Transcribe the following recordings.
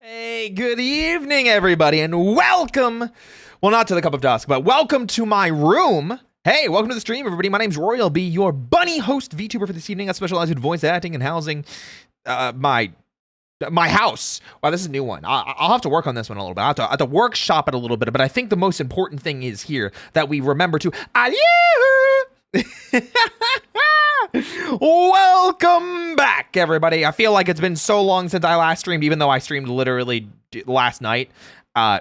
Hey, good evening, everybody, and welcome. Well, not to the Cup of Dusk, but welcome to my room. Hey, welcome to the stream, everybody. My name's Roy. I'll be your bunny host VTuber for this evening. I specialize in voice acting and housing my house. Wow, this is a new one. I'll have to work on this one a little bit. I have to workshop it a little bit, but I think the most important thing is here that we remember to welcome back, everybody. I feel like it's been so long since I last streamed, even though I streamed literally last night.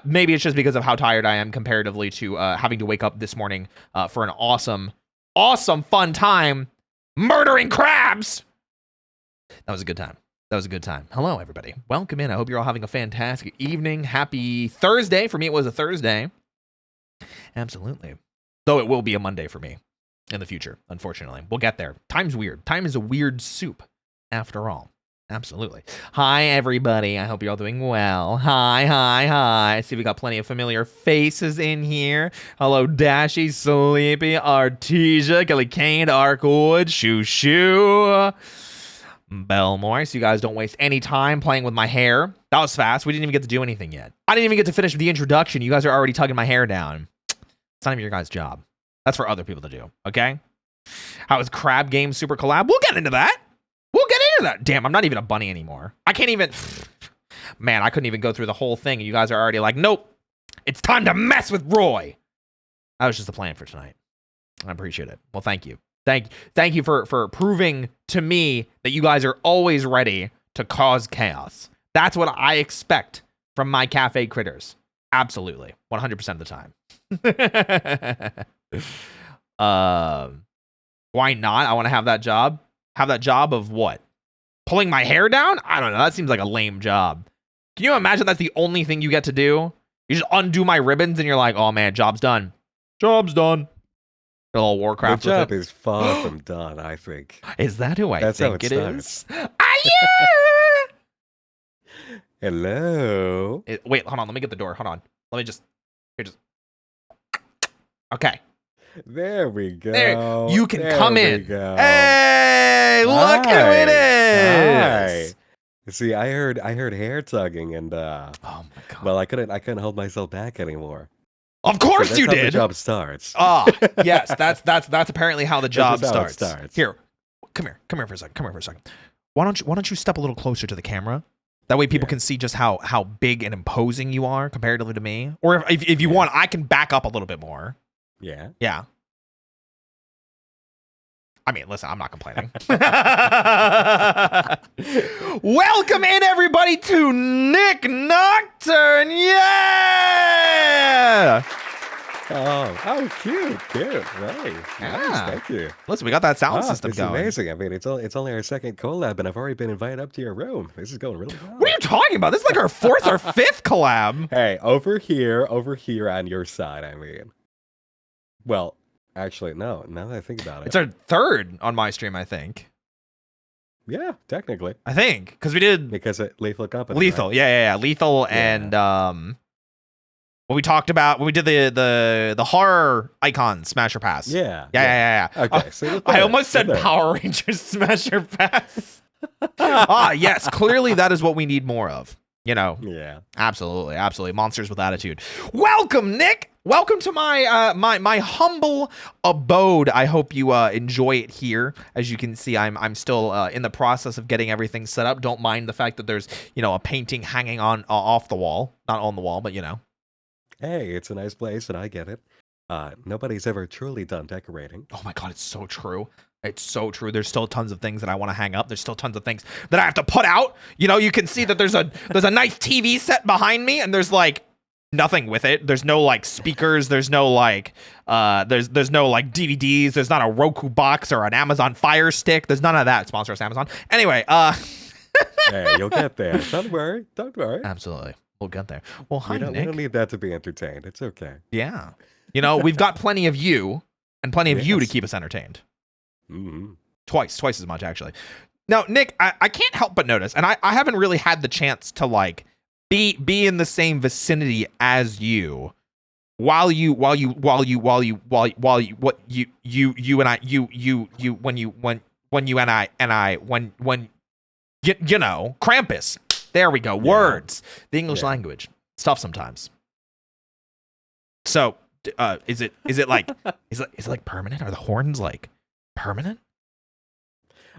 Maybe it's just because of how tired I am comparatively to having to wake up this morning for an awesome, fun time murdering crabs. That was a good time. Hello, everybody. Welcome in. I hope you're all having a fantastic evening. Happy Thursday. For me, it was a Thursday. Absolutely. Though it will be a Monday for me in the future, unfortunately. We'll get there. Time's weird. Time is a weird soup, after all. Absolutely. Hi, everybody. I hope you're all doing well. Hi. I see we got plenty of familiar faces in here. Hello, Dashy, Sleepy, Artesia, Kelly Kane, Arkwood, Shoo, Belmore. So you guys don't waste any time playing with my hair. That was fast. We didn't even get to do anything yet. I didn't even get to finish the introduction. You guys are already tugging my hair down. It's not even your guys' job. That's for other people to do, okay? How is Crab Game Super Collab? We'll get into that. Damn, I'm not even a bunny anymore. I can't even... Man, I couldn't even go through the whole thing. And you guys are already like, nope. It's time to mess with Roy. That was just the plan for tonight. I appreciate it. Well, thank you. Thank you for proving to me that you guys are always ready to cause chaos. That's what I expect from my cafe critters. Absolutely. 100% of the time. Why not? I want to have that job. Have that job of what? Pulling my hair down? I don't know. That seems like a lame job. Can you imagine that's the only thing you get to do? You just undo my ribbons and you're like, oh man, job's done. Job's done. A little Warcraft. The job is far from done, I think. Is that who I think it is? Hello. Wait, hold on. Let me get the door. Hold on. Let me just. Okay. There we go. There, you can come in. Hey, look who it is. Hi. See, I heard hair tugging, and oh my god. Well, I couldn't hold myself back anymore. Of course so you did. The job starts. Yes, that's apparently how the job starts. Here, come here for a second. Why don't you step a little closer to the camera? That way people can see just how big and imposing you are comparatively to me. Or if you want, I can back up a little bit more. Yeah. Yeah. I mean, listen, I'm not complaining. Welcome in, everybody, to Nick Nocturne. Yeah! Oh, cute. Right. Nice, thank you. Listen, we got that sound system going. It's amazing. I mean, it's only our second collab, and I've already been invited up to your room. This is going really well. What are you talking about? This is like our fourth or fifth collab. Hey, over here on your side, I mean. Well, actually, no. Now that I think about it. It's our third on my stream, I think. Yeah, technically. I think. Because we did... Because Lethal Company. Lethal, right? Yeah. Lethal and... What we talked about when we did the horror icon Smasher Pass. Yeah. Okay, so I almost said Power Rangers Smasher Pass. Yes. Clearly, that is what we need more of. You know. Yeah. Absolutely. Monsters with attitude. Welcome, Nick. Welcome to my my humble abode. I hope you enjoy it here. As you can see, I'm still in the process of getting everything set up. Don't mind the fact that there's a painting hanging on off the wall, not on the wall, but Hey, it's a nice place, and I get it. Nobody's ever truly done decorating. Oh my god, it's so true. It's so true. There's still tons of things that I want to hang up. There's still tons of things that I have to put out. You can see that there's a nice TV set behind me, and there's like nothing with it. There's no like speakers. There's no like there's no like DVDs. There's not a Roku box or an Amazon Fire Stick. There's none of that. Sponsor us, Amazon. Anyway, Hey, you'll get there. Don't worry. Absolutely. We'll get there. Well, hi, Nick. We don't need that to be entertained. It's okay. Yeah. We've got plenty of you and plenty of you to keep us entertained. Mm-hmm. Twice as much, actually. Now, Nick, I can't help but notice, and I haven't really had the chance to like be in the same vicinity as you when you Krampus. There we go. Yeah. Words. The English Yeah. language. It's tough sometimes. So, is it like is it like permanent? Are the horns like permanent?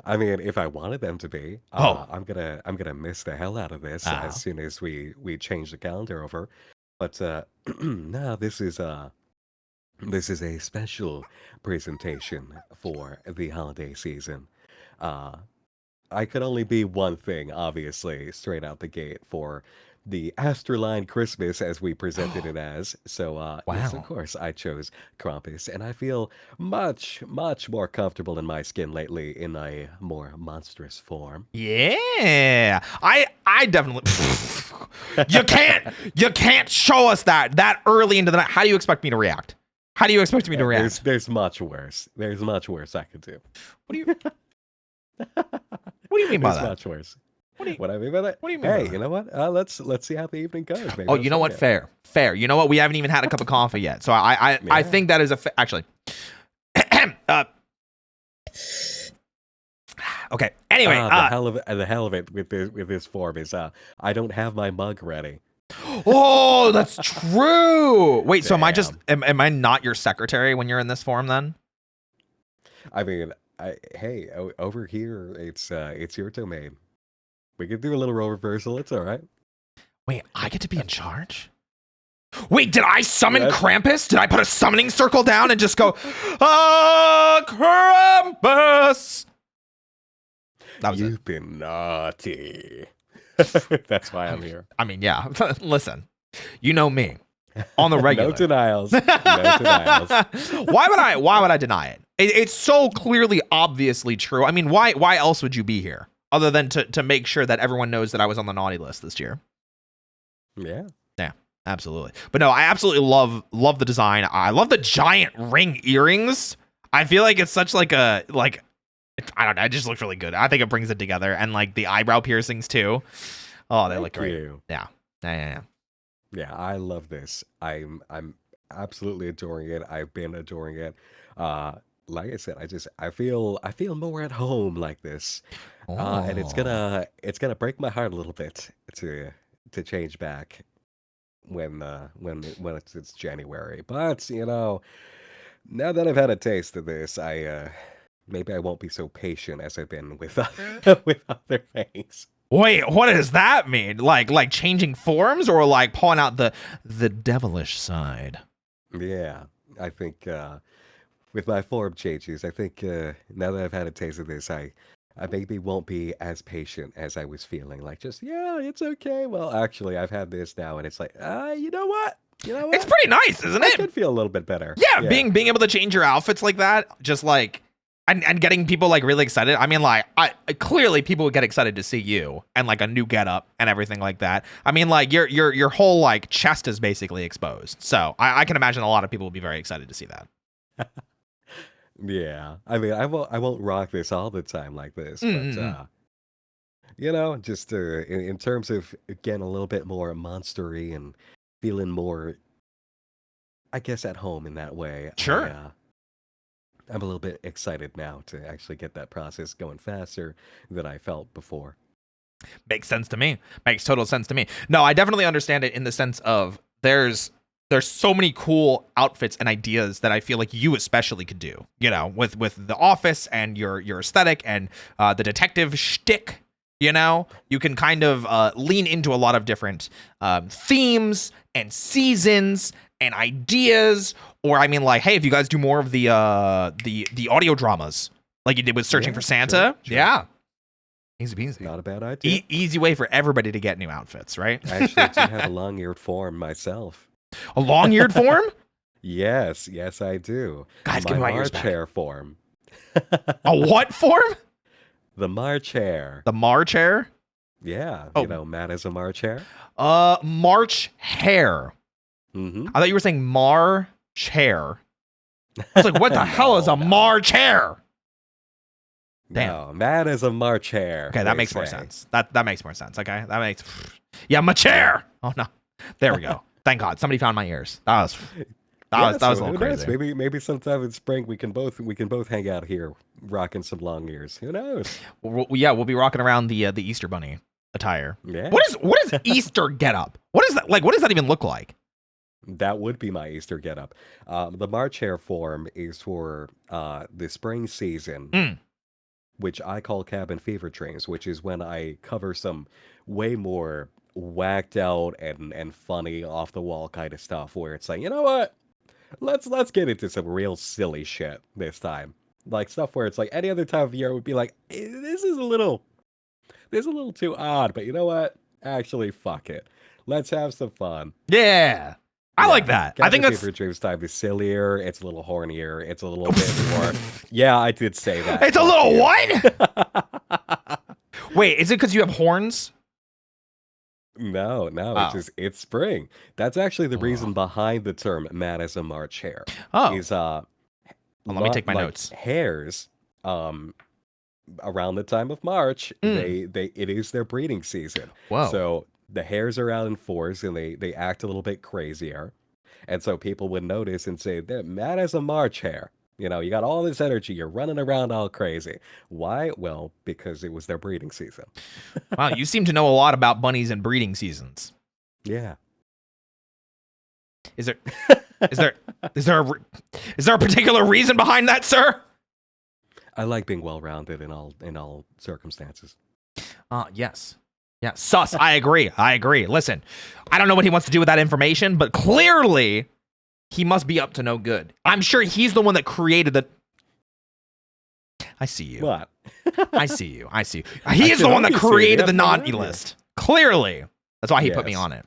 I mean, if I wanted them to be, Oh. I'm gonna miss the hell out of this as soon as we change the calendar over. But no, this is a special presentation for the holiday season. Uh, I could only be one thing, obviously, straight out the gate for the Astroline Christmas as we presented it as. So, yes, of Wow. course, I chose Krampus, and I feel much, much more comfortable in my skin lately in a more monstrous form. Yeah. I definitely you can't show us that early into the night. How do you expect me to react? How do you expect me to react? There's much worse. There's much worse I could do. What do you What do you mean by There's that? much worse. What What I mean by that? What do you mean by Hey, that? you know what? Let's see how the evening goes. Maybe Oh, I'll you know show what? ya. Fair. You know what? We haven't even had a cup of coffee yet. So I Yeah. think that is actually. Okay. Anyway, the hell of it with this form is I don't have my mug ready. oh, that's true. Wait, so am I just Damn. am I not your secretary when you're in this form then? I mean, hey, over here it's your domain. We can do a little role reversal. It's all right. Wait, I get to be in charge? Wait, did I summon Yes. Krampus? Did I put a summoning circle down and just go, Krampus? That was it. You've been naughty. That's why I'm here. I mean, yeah. Listen, you know me. On the regular. No denials. No denials. Why would I deny it? It's so clearly, obviously true. I mean, why else would you be here other than to make sure that everyone knows that I was on the naughty list this year? Yeah. Yeah, absolutely. But no, I absolutely love the design. I love the giant ring earrings. I feel like it's such like I don't know. It just looks really good. I think it brings it together, and like the eyebrow piercings too. Oh, they look great. You. Yeah. Yeah, I love this. I'm absolutely adoring it. I've been adoring it. Like I said, I feel more at home like this. And it's Oh. gonna break my heart a little bit to change back when it's January. But you know, now that I've had a taste of this, I maybe I won't be so patient as I've been with with other things. Wait, what does that mean? Like changing forms or like pulling out the devilish side? Yeah, I think with my form changes, I think now that I've had a taste of this, I maybe won't be as patient as I was feeling. Like, just yeah, it's okay. Well, actually, I've had this now, and it's like, you know what? You know It's what? pretty nice, isn't I it? could feel a little bit better. Yeah, being able to change your outfits like that, just like and getting people like really excited. I mean, like clearly people would get excited to see you and like a new getup and everything like that. I mean, like your whole like chest is basically exposed. So I can imagine a lot of people will be very excited to see that. Yeah. I mean, I won't rock this all the time like this, but Mm-mm-mm. you know, just in terms of getting a little bit more monstery and feeling more, I guess, at home in that way. Sure. I'm a little bit excited now to actually get that process going faster than I felt before. Makes sense to me. Makes total sense to me. No, I definitely understand it in the sense of there's so many cool outfits and ideas that I feel like you especially could do. You know, with the office and your aesthetic and the detective shtick. You know, you can kind of lean into a lot of different themes and seasons and ideas. Or I mean, like, hey, if you guys do more of the audio dramas, like you did with Searching Yeah, for Santa, sure. yeah, easy peasy. Not a bad idea. Easy way for everybody to get new outfits, right? I actually do have a long-eared form myself. A long-eared form? Yes, I do. Guys, give me my ears March back. hare form. A what form? The March hare. The March hare? Yeah, Oh. you know, Matt is a March hare. March hare. Mm-hmm. I thought you were saying Mar chair. I was like, what the hell is a No. March hare? Damn. No, Matt is a March hare. Okay, that they makes more say. sense. That makes more sense. Okay, that makes. Yeah, my chair. Oh no, there we go. Thank God, somebody found my ears. That was Yeah, that was so a little who knows? crazy. Maybe sometime in spring we can both hang out here, rocking some long ears. Who knows? Yeah, we'll be rocking around the Easter Bunny. attire. Yeah. What is Easter getup? What is that like? What does that even look like? That would be my Easter getup. The March hare form is for the spring season, Mm. which I call cabin fever dreams, which is when I cover some way more whacked out and funny off the wall kind of stuff where it's like, you know what? Let's get into some real silly shit this time. Like stuff where it's like any other time of year would be like, this is a little too odd, but you know what? Actually, fuck it. Let's have some fun. Yeah. I like that. I think Cabin that's Fever Dreams time is sillier, it's a little hornier, it's a little bit more. Yeah, I did say that. it's a little what? Wait, is it because you have horns? No, Oh. it's spring. That's actually the reason behind the term "mad as a March hare." Oh. Is Well, let me take my notes. Hares, around the time of March, it is their breeding season. Whoa. So the hares are out in force and they act a little bit crazier. And so people would notice and say, they're mad as a March hare. You know, you got all this energy, you're running around all crazy. Why? Well, because it was their breeding season. Wow, you seem to know a lot about bunnies and breeding seasons. Yeah. Is there a particular reason behind that, sir? I like being well-rounded in all circumstances. Yes. Yeah, sus. I agree. Listen, I don't know what he wants to do with that information, but clearly he must be up to no good. I'm sure he's the one that created the... I see you. What? I see you. He is the one that created the naughty list. Clearly. That's why he put me on it.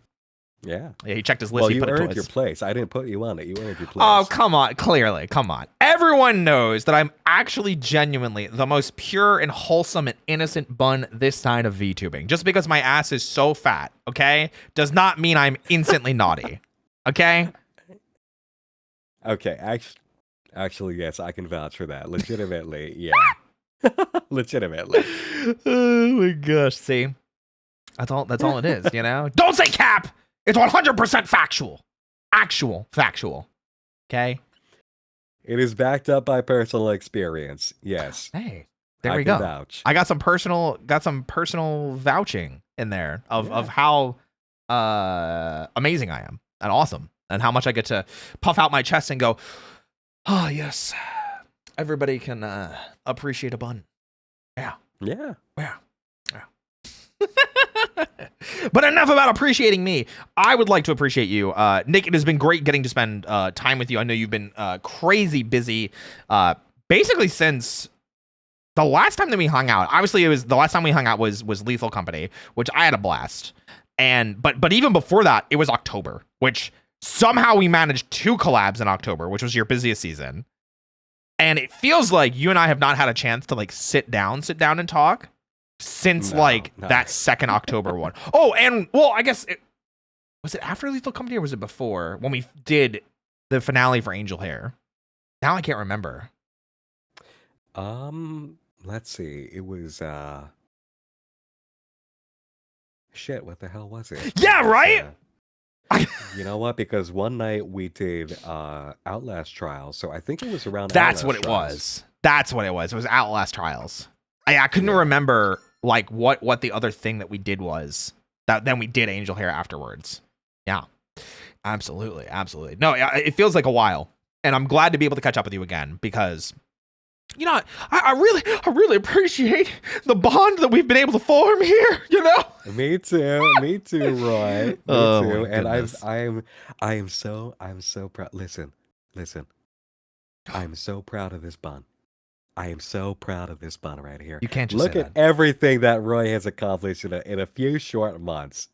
Yeah. Yeah, he checked his list. Well, he you put it earned twice. your place. I didn't put you on it. You earned your place. Oh, come on. Clearly. Come on. Everyone knows that I'm actually genuinely the most pure and wholesome and innocent bun this side of VTubing. Just because my ass is so fat, okay, does not mean I'm instantly naughty. Okay? Okay. Actually, yes, I can vouch for that. Legitimately, yeah. Legitimately. Oh my gosh. See? That's all it is, you know? Don't say cap! It's 100% factual. Actual factual. Okay? It is backed up by personal experience. Yes. Hey, there we can go. Vouch. I got some personal vouching in there of how amazing I am and awesome and how much I get to puff out my chest and go, oh yes, everybody can appreciate a bun. Yeah. Yeah. Yeah. But enough about appreciating me. I would like to appreciate you. Nick, it has been great getting to spend time with you. I know you've been crazy busy basically since the last time that we hung out. Obviously, it was the last time we hung out was Lethal Company, which I had a blast. And but even before that, it was October, which somehow we managed 2 collabs in October, which was your busiest season. And it feels like you and I have not had a chance to like sit down and talk since that second October one. Oh, and well, I guess was it after Lethal Company or was it before when we did the finale for Angel Hair? Now I can't remember. Let's see. It was shit, what the hell was it? Yeah, right? You know what? Because one night we did Outlast Trials, so I think it was around That's Outlast what it Trials. was. That's what it was. It was Outlast Trials. I couldn't remember like what the other thing that we did was. That then we did Angel Hair afterwards. Yeah. Absolutely. No, it feels like a while. And I'm glad to be able to catch up with you again because you know, I really appreciate the bond that we've been able to form here, you know? Me too, Roy. Me too. And I am so proud. Listen. I'm so proud of this bun. I am so proud of this bun right here. You can't just look at everything that Roy has accomplished in a few short months.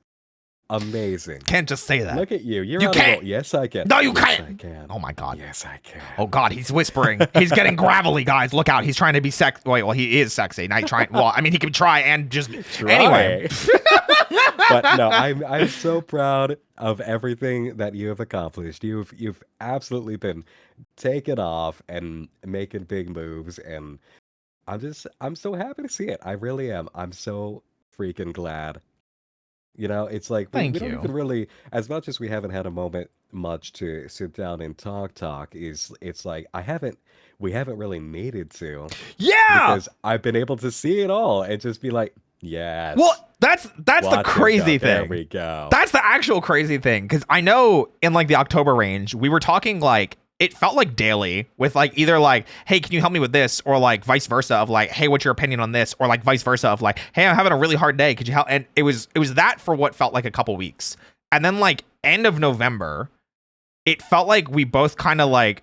Amazing. Can't just say that. Look at you. You can't. Yes, I can. No, you yes, can't. I can. Oh my God. Yes, I can. Oh God, he's whispering. He's getting gravelly, guys. Look out. He's trying to be sexy. Wait, well, he is sexy. Not trying. Well, I mean, he can try and just. Try. Anyway. But no, I'm so proud of everything that you have accomplished. You've absolutely been taking off and making big moves, and I'm so happy to see it. I really am. I'm so freaking glad. You know, it's like we don't even really, as much as we haven't had a moment much to sit down and talk, it's like we haven't really needed to. Yeah. Because I've been able to see it all and just be like, Yes. Well, that's the Watch him crazy go. There thing. we go. That's the actual crazy thing, because I know in like the October range, we were talking like it felt like daily with like either like, hey, can you help me with this, or like vice versa of like, hey, what's your opinion on this, or like vice versa of like, hey, I'm having a really hard day, could you help? And it was that for what felt like a couple weeks, and then like end of November, it felt like we both kind of like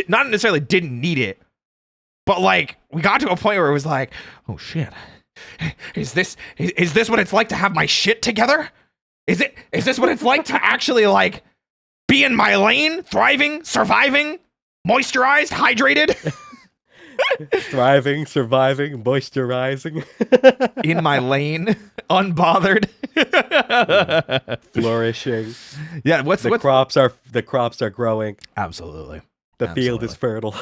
not necessarily didn't need it, but like we got to a point where it was like, oh shit. Is this what it's like to have my shit together? Is this what it's like to actually like be in my lane, thriving, surviving, moisturized, hydrated? Thriving, surviving, moisturizing. In my lane, unbothered. Flourishing. Yeah, the crops are growing. Absolutely. The field is fertile.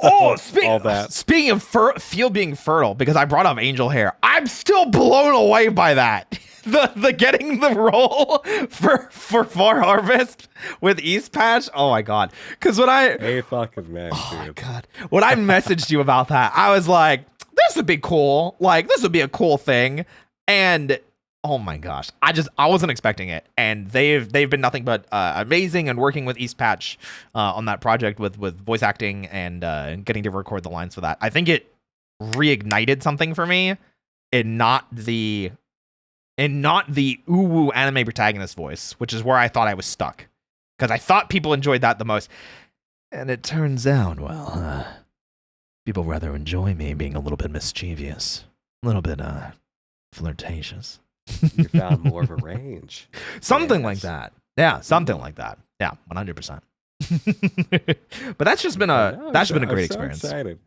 Oh, all that. Speaking of field being fertile, because I brought up angel hair, I'm still blown away by that. The getting the role for Far Harvest with East Patch. Oh my god! Because when hey fucking man, oh dude. my god, when I messaged you about that, I was like, this would be cool. Like this would be a cool thing, and oh my gosh, I wasn't expecting it, and they've been nothing but amazing, and working with East Patch on that project with voice acting and getting to record the lines for that. I think it reignited something for me, and not the uwu anime protagonist voice, which is where I thought I was stuck, because I thought people enjoyed that the most, and it turns out, well, people rather enjoy me being a little bit mischievous, a little bit flirtatious. You found more of a range. Something like that. Yeah, something like that. Yeah, 100%. But that's just been a great experience. Excited.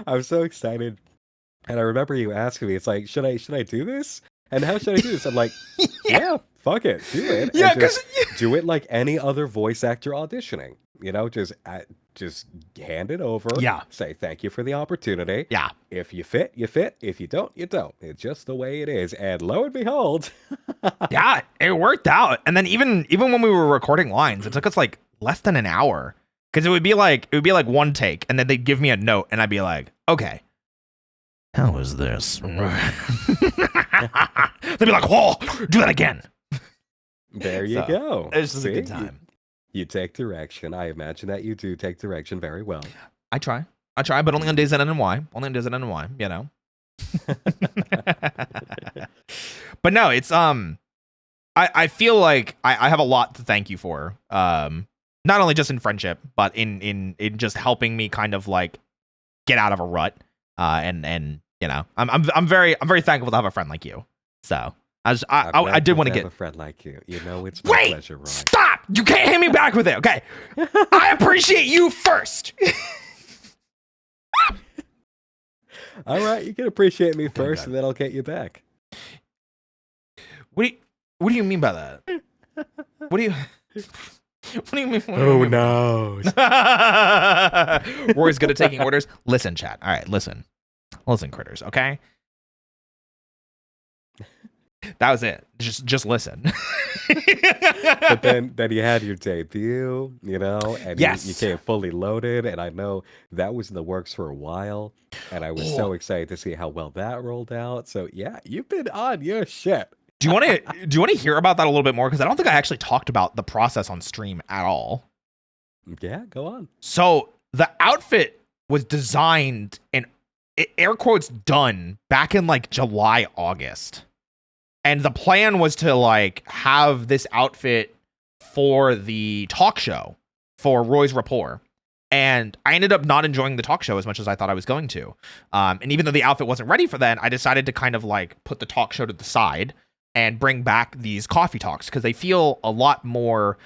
I'm so excited. And I remember you asking me, it's like, should I do this? And how should I do this? I'm like, yeah, fuck it, do it. Yeah, and just do it like any other voice actor auditioning. You know, just hand it over. Yeah. Say thank you for the opportunity. Yeah. If you fit, you fit. If you don't, you don't. It's just the way it is. And lo and behold, yeah, it worked out. And then even when we were recording lines, it took us like less than an hour, because it would be like one take, and then they'd give me a note, and I'd be like, okay, how is this? They'd be like, whoa, do that again. There you go. It's just a good time. You take direction. I imagine that you do take direction very well. I try, but only on days that end in Y. Only on days that end in Y, you know. But no, it's I feel like I have a lot to thank you for. Not only just in friendship, but in just helping me kind of like get out of a rut. And you know, I'm very thankful to have a friend like you. So I did want to get a friend like you. You know, it's my pleasure, Roy. Stop! You can't hit me back with it, okay? I appreciate you first. All right, you can appreciate me first, and then I'll get you back. What do you mean by that? What do you mean? Who knows? Roy's good at taking orders. Listen, chat. All right, listen, critters. Okay, that was it. Just listen. But then you had your debut, you know, and yes, you came fully loaded, and I know that was in the works for a while, and I was so excited to see how well that rolled out. So yeah, you've been on your shit. Do you want to hear about that a little bit more? Because I don't think I actually talked about the process on stream at all. Yeah, go on. So the outfit was designed and air quotes done back in like July, August. And the plan was to like have this outfit for the talk show for Roy's Rapport. And I ended up not enjoying the talk show as much as I thought I was going to. And even though the outfit wasn't ready for that, I decided to kind of like put the talk show to the side and bring back these coffee talks, because they feel a lot more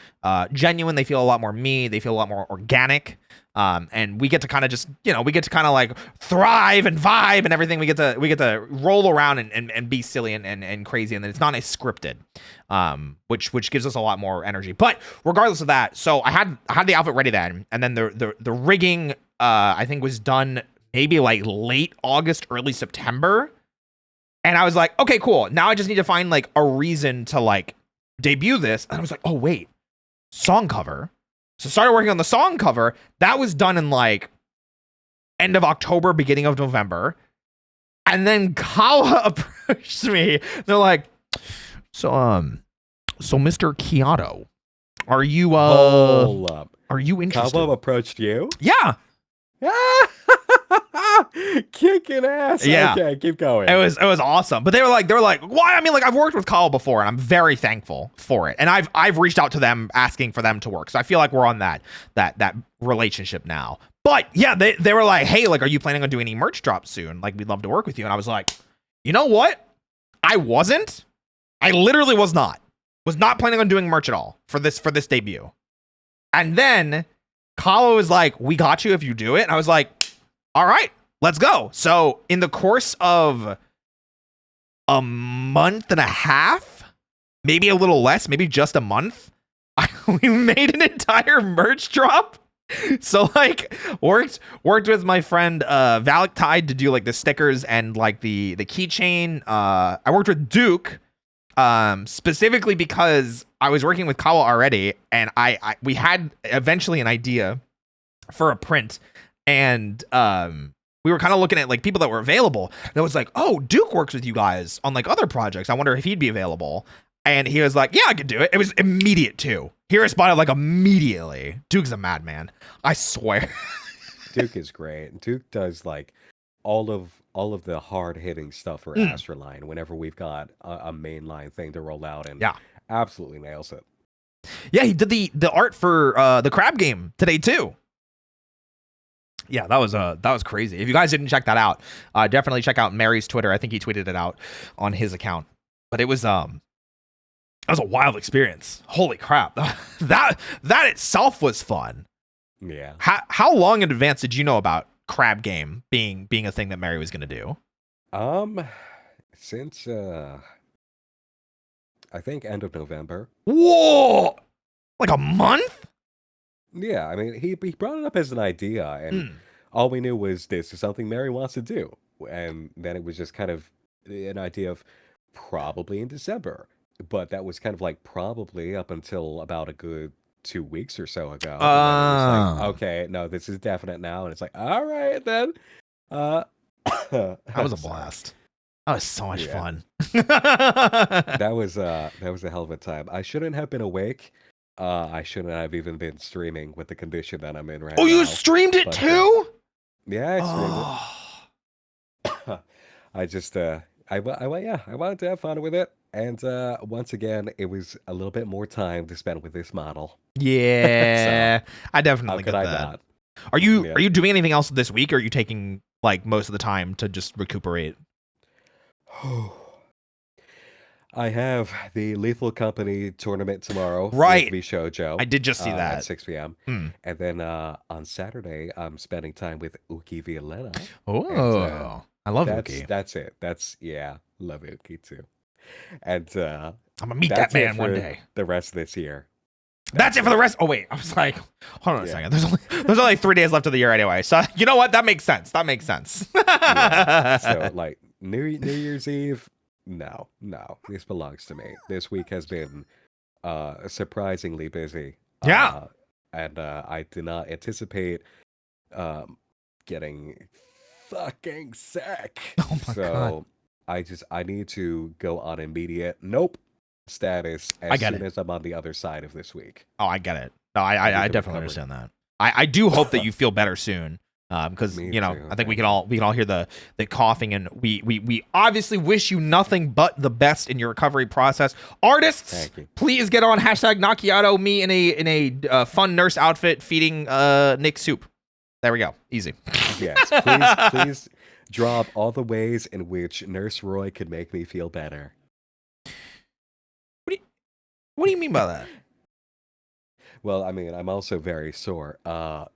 genuine. They feel a lot more me. They feel a lot more organic. And we get to kind of just, you know, we get to kind of like thrive and vibe and everything. We get to roll around and be silly and crazy. And then it's not as scripted, which gives us a lot more energy. But regardless of that, so I had the outfit ready then. And then the rigging, I think was done maybe like late August, early September. And I was like, okay, cool. Now I just need to find like a reason to like debut this. And I was like, oh wait, song cover. So started working on the song cover. That was done in like end of October, beginning of November. And then Kawa approached me. They're like, so Mr. Chiato, are you Hold up. are you interested? Kawa approached you? Yeah. Kicking ass. Yeah. Okay, keep going. It was awesome. But they were like, why? I mean, like, I've worked with Kawa before, and I'm very thankful for it. And I've reached out to them asking for them to work. So I feel like we're on that relationship now. But yeah, they were like, hey, like, are you planning on doing any merch drops soon? Like, we'd love to work with you. And I was like, you know what? I wasn't. I literally was not. Was not planning on doing merch at all for this debut. And then Kawa was like, we got you if you do it. And I was like, all right, let's go. So in the course of a month and a half, maybe a little less, maybe just a month, we made an entire merch drop. So like worked with my friend Valentine to do like the stickers and like the keychain. I worked with Duke specifically because I was working with Kawa already, and we had eventually an idea for a print, and we were kind of looking at like people that were available, and it was like, oh, Duke works with you guys on like other projects. I wonder if he'd be available. And he was like, yeah, I could do it. It was immediate too. He responded like immediately. Duke's a madman. I swear. Duke is great. Duke does like all of the hard hitting stuff for Astroline whenever we've got a mainline thing to roll out, and absolutely nails it. Yeah, he did the art for the crab game today too. Yeah, that was crazy. If you guys didn't check that out, definitely check out Mary's Twitter. I think he tweeted it out on his account. But it was that was a wild experience. Holy crap. That itself was fun. Yeah. How long in advance did you know about crab game being a thing that Mary was going to do? Since I think end of November. Whoa! Like a month? Yeah, I mean, he brought it up as an idea, and all we knew was this is something Mary wants to do. And then it was just kind of an idea of probably in December. But that was kind of like probably up until about a good 2 weeks or so ago. And then it was like, okay, no, this is definite now. And it's like, all right, then. That was a blast. That was so much fun. That was a hell of a time. I shouldn't have been awake. I shouldn't have even been streaming with the condition that I'm in right now. Oh, you streamed it too? Yeah, I streamed it. I just I wanted to have fun with it. And once again, it was a little bit more time to spend with this model. Yeah, so, I definitely get that. Not? Are you doing anything else this week, or are you taking like most of the time to just recuperate? I have the Lethal Company tournament tomorrow. Right. With Shoujo. I did just see that. At 6 p.m. And then on Saturday, I'm spending time with Uki Violetta. Oh, I love Uki. That's it. Love Uki too. And I'm gonna meet that man one day. The rest of this year. That's it for the rest. Oh wait, I was like, hold on a second. There's only 3 days left of the year anyway. So you know what? That makes sense. So like New Year's Eve. No, this belongs to me. This week has been surprisingly busy. Yeah. And I did not anticipate getting fucking sick. Oh my God. I need to go on immediate status as soon as I'm on the other side of this week. Oh, I get it. No, I definitely understand that. I do hope that you feel better soon. Because you know, I think we can all hear the coughing, and we obviously wish you nothing but the best in your recovery process. Artists, please get on #Nocturne me in a fun nurse outfit feeding Nick soup. There we go. Easy. Yes, please drop all the ways in which Nurse Roy could make me feel better. What do you mean by that? Well, I mean, I'm also very sore. I'll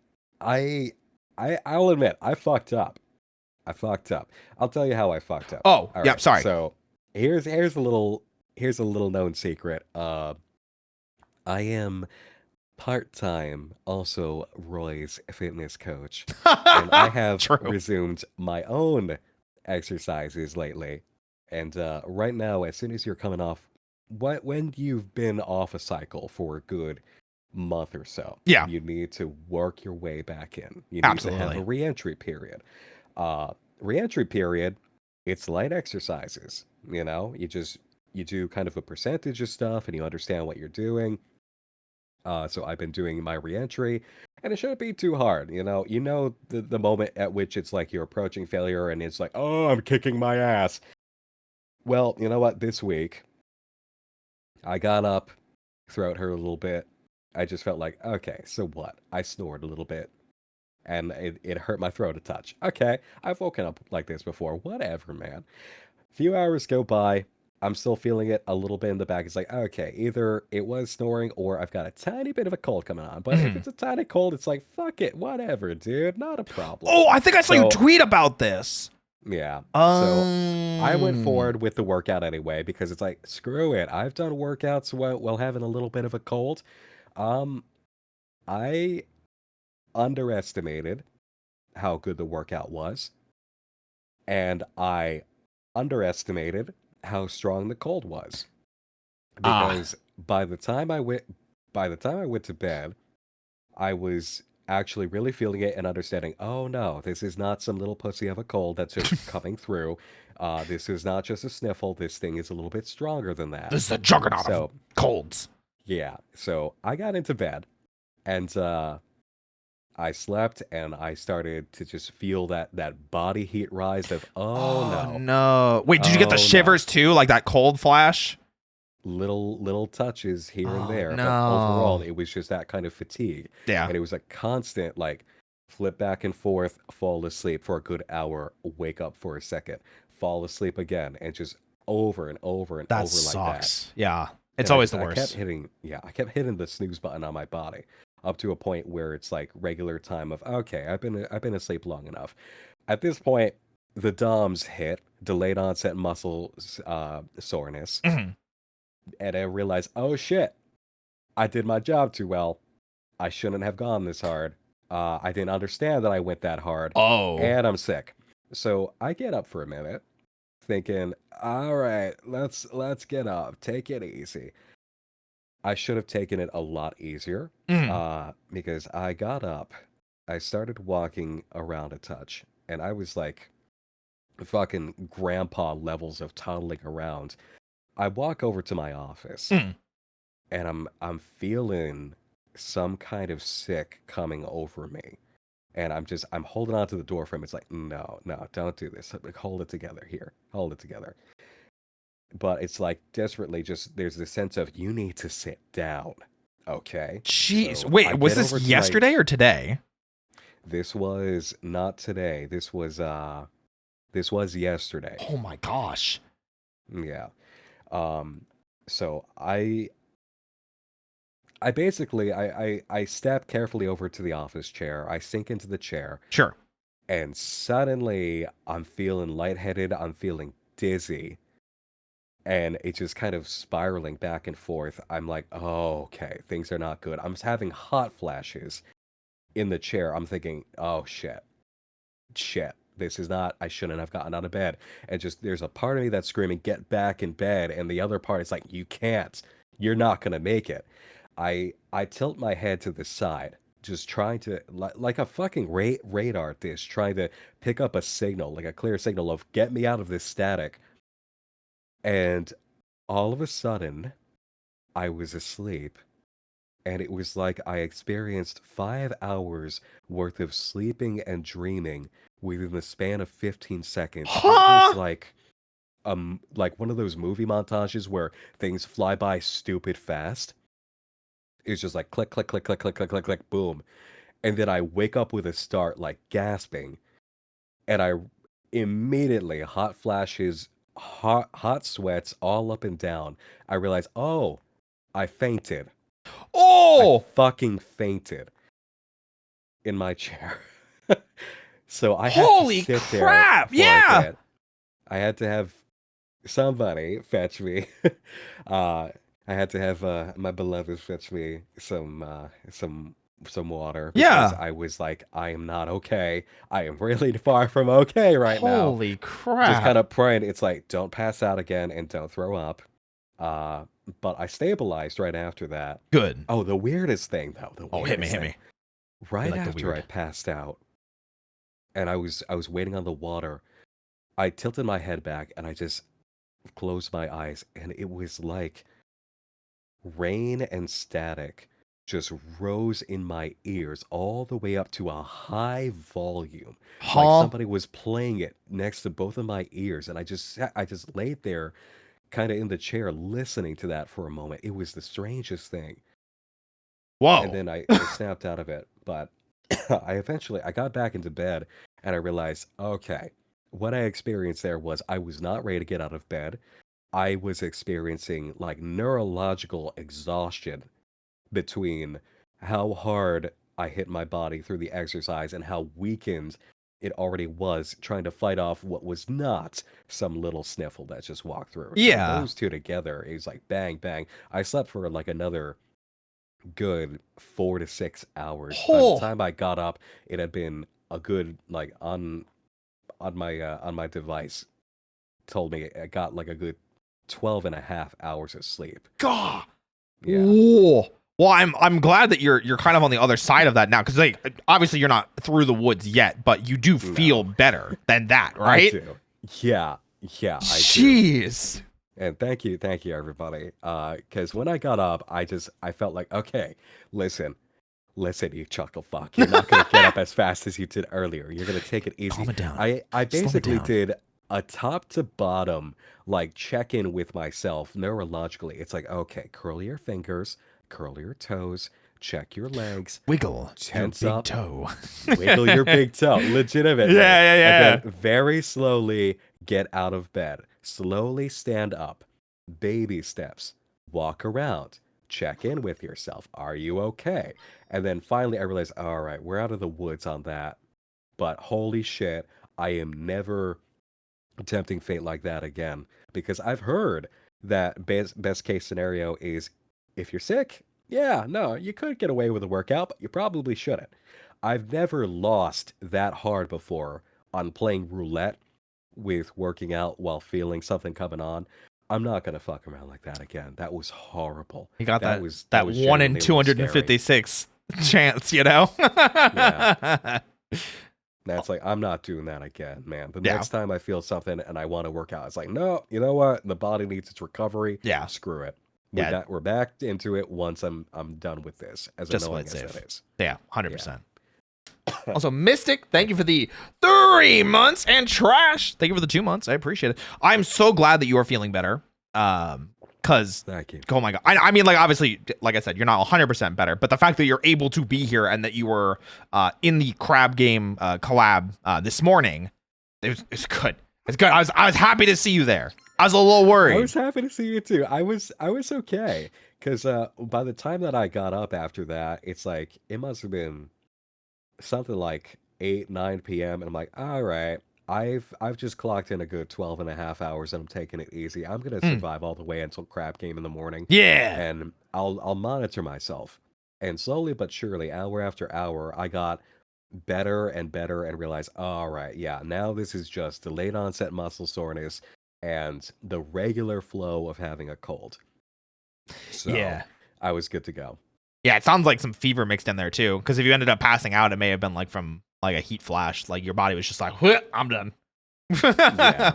admit, I fucked up. I'll tell you how I fucked up. Oh, yeah, right. Sorry. So here's a little known secret. I am part-time also Roy's fitness coach. And I have resumed my own exercises lately. And right now, as soon as you're coming off, when you've been off a cycle for a good month or so, you need to work your way back in. You need to have a re-entry period. Re-entry period it's light exercises, you know? You do kind of a percentage of stuff and you understand what you're doing. So I've been doing my reentry, and it shouldn't be too hard. You know the moment at which it's like you're approaching failure, and it's like, oh, I'm kicking my ass. Well, you know what? This week I got up, throat hurt a little bit. I just felt like, okay, so what? I snored a little bit, and it hurt my throat a touch. Okay, I've woken up like this before. Whatever, man. Few hours go by. I'm still feeling it a little bit in the back. It's like, okay, either it was snoring or I've got a tiny bit of a cold coming on. But if Mhm. it's a tiny cold, it's like, fuck it, whatever, dude, not a problem. Oh, I think I saw you So, tweet about this. yeah. So I went Um. forward with the workout anyway because it's like, screw it. I've done workouts while having a little bit of a cold. Um, I underestimated how good the workout was, and I underestimated how strong the cold was. Ah. Because by the time I went to bed, I was actually really feeling it and understanding, oh no, this is not some little pussy of a cold that's just coming through. This is not just a sniffle. This thing is a little bit stronger than that. This is a juggernaut of So, colds. yeah. So I got into bed and I slept and I started to just feel that body heat rise of, oh Oh no, no. Wait, did you get the oh no. shivers too? Like that cold flash? Little touches here and Oh there, but overall no. it was just that kind of fatigue. Yeah. And it was a constant like flip back and forth, fall asleep for a good hour, wake up for a second, fall asleep again, and just over and over and That over like that. sucks. Yeah. It's And I always just the I kept worst. hitting yeah, I kept hitting the snooze button on my body up to a point where it's like regular time of okay, I've been asleep long enough. At this point, the DOMS hit, delayed onset muscle soreness, Mhm. and I realized, oh shit, I did my job too well. I shouldn't have gone this hard. I didn't understand that I went that hard, Oh. and I'm sick. So I get up for a minute, thinking, all right, let's get up, take it easy. I should have taken it a lot easier, Mhm. because I got up, I started walking around a touch, and I was like fucking grandpa levels of toddling around. I walk over to my office Mhm. and I'm feeling some kind of sick coming over me. And I'm holding on to the door frame. It's like, no, no, don't do this. Like, hold it together here. Hold it together. But it's like desperately just there's this sense of you need to sit down. Okay. Jeez. So I Wait, was get this over to my yesterday or today? this was not today. This was yesterday. Oh my gosh. Yeah. Um so I basically I step carefully over to the office chair. I sink into the chair, Sure. and suddenly I'm feeling lightheaded. I'm feeling dizzy, and it's just kind of spiraling back and forth. I'm like, oh, okay, things are not good. I'm having hot flashes in the chair. I'm thinking, oh shit, shit. This is not. I shouldn't have gotten out of bed. And just there's a part of me that's screaming, get back in bed, and the other part is like, you can't. You're not gonna make it. I tilt my head to the side, just trying to like a fucking radar dish, trying to pick up a signal, like a clear signal of get me out of this static. And all of a sudden, I was asleep, and it was like I experienced 5 hours worth of sleeping and dreaming within the span of 15 seconds. It was Huh? like one of those movie montages where things fly by stupid fast. It's just like click, click, click, click, click, click, click, click, boom. And then I wake up with a start, like gasping, and I immediately hot flashes, hot sweats all up and down. I realize, oh, I fainted. I Oh, fucking fainted in my chair. So I had to holy sit there crap. for a Yeah. bit. I had to have somebody fetch me. uh, I had to have my beloved fetch me some water because Yeah. I was like, I am not okay. I am really far from okay right now. Holy Just crap. kind of praying. It's like, don't pass out again and don't throw up. Uh, but I stabilized right after that. Good. Oh, the weirdest thing though, the Oh, hit me, weirdest hit thing. me. We Right like the after I weird. passed out, and I was waiting on the water. I tilted my head back and I just closed my eyes, and it was like rain and static just rose in my ears all the way up to a high volume, like Huh? somebody was playing it next to both of my ears, and I just laid there kind of in the chair listening to that for a moment. It was the strangest thing. And Whoa. then I snapped out of it, but I got back into bed and I realized, okay, what I experienced there was I was not ready to get out of bed. I was experiencing like neurological exhaustion between how hard I hit my body through the exercise and how weakened it already was trying to fight off what was not some little sniffle that just walked through. So Yeah. those two together, it was like bang, bang. I slept for like another good 4 to 6 hours. By the Oh time I got up, it had been a good like on my device told me I got like a good 12 and a half hours of sleep. God. Yeah. Whoa. Well, I'm glad that you're kind of on the other side of that now, because like obviously you're not through the woods yet, but you do feel No. better than that, I right? do. Yeah. Yeah, I do. Jeez. And thank you everybody. Cuz when I got up, I felt like, okay, listen. Listen, you chuckle fuck. You're not going to get up as fast as you did earlier. You're going to take it easy. Calm it down. I Slow it basically down. did a top to bottom like check in with myself neurologically. It's like, okay, curl your fingers, curl your toes, check your legs, Wiggle your tense big up, toe. wiggle your big toe, legitimately. Yeah, And yeah, then very slowly get out of bed. Slowly stand up. Baby steps. Walk around. Check in with yourself. Are you okay? And then finally I realized, all right, we're out of the woods on that. But holy shit, I am never tempting fate like that again. Because I've heard that best case scenario is if you're sick, yeah, no, you could get away with a workout, but you probably shouldn't. I've never lost that hard before on playing roulette with working out while feeling something coming on. I'm not gonna fuck around like that again. That was horrible. You got That that was that that was 1 in genuinely a little scary. 256 chance, you know? Yeah. That's like, I'm not doing that again, man. The Yeah. next time I feel something and I want to work out, it's like, no, you know what? The body needs its recovery. Yeah. Screw it. Yeah. We're back into it once I'm done with this, as Just annoying play it as safe. that is. Yeah, Yeah. 100%. Also, Mystic, thank you for the 3 months, and Trash, thank you for the 2 months. I appreciate it. I'm so glad that you are feeling better. Because, Thank you. oh my God. I mean, like, obviously, like I said, you're not 100% better, but the fact that you're able to be here and that you were in the crab game collab this morning, it's good. It's good. I was happy to see you there. I was a little worried. I was happy to see you too. I was okay because by the time that I got up after that, it's like it must have been something like 8, 9 p.m. and I'm like, all right, I've just clocked in a good 12 and a half hours and I'm taking it easy. I'm gonna Mm. survive all the way until crab game in the morning, Yeah. and I'll monitor myself. And slowly but surely, hour after hour, I got better and realized, all right, yeah, now this is just delayed onset muscle soreness and the regular flow of having a cold. So Yeah. I was good to go. Yeah, it sounds like some fever mixed in there too. Because if you ended up passing out, it may have been like from like a heat flash. Like your body was just like, I'm done. Yeah.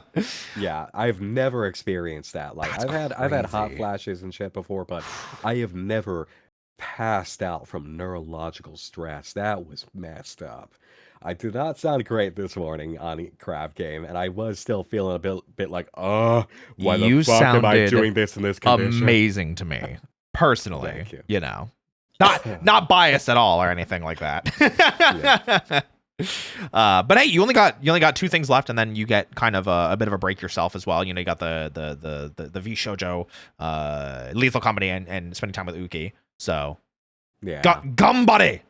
Yeah, I've never experienced that. Like That's I've had hot crazy. flashes and shit before, but I have never passed out from neurological stress. That was messed up. I did not sound great this morning on Crab Game, and I was still feeling a bit like, why the You fuck am I sounded doing this in this condition? amazing to me, personally. Thank you. You know, not biased at all or anything like that. Yeah. But hey, you only got 2 things left, and then you get kind of a bit of a break yourself as well. You know, you got the V Shoujo, Lethal Company, and spending time with Uki. So, Yeah. Gambare.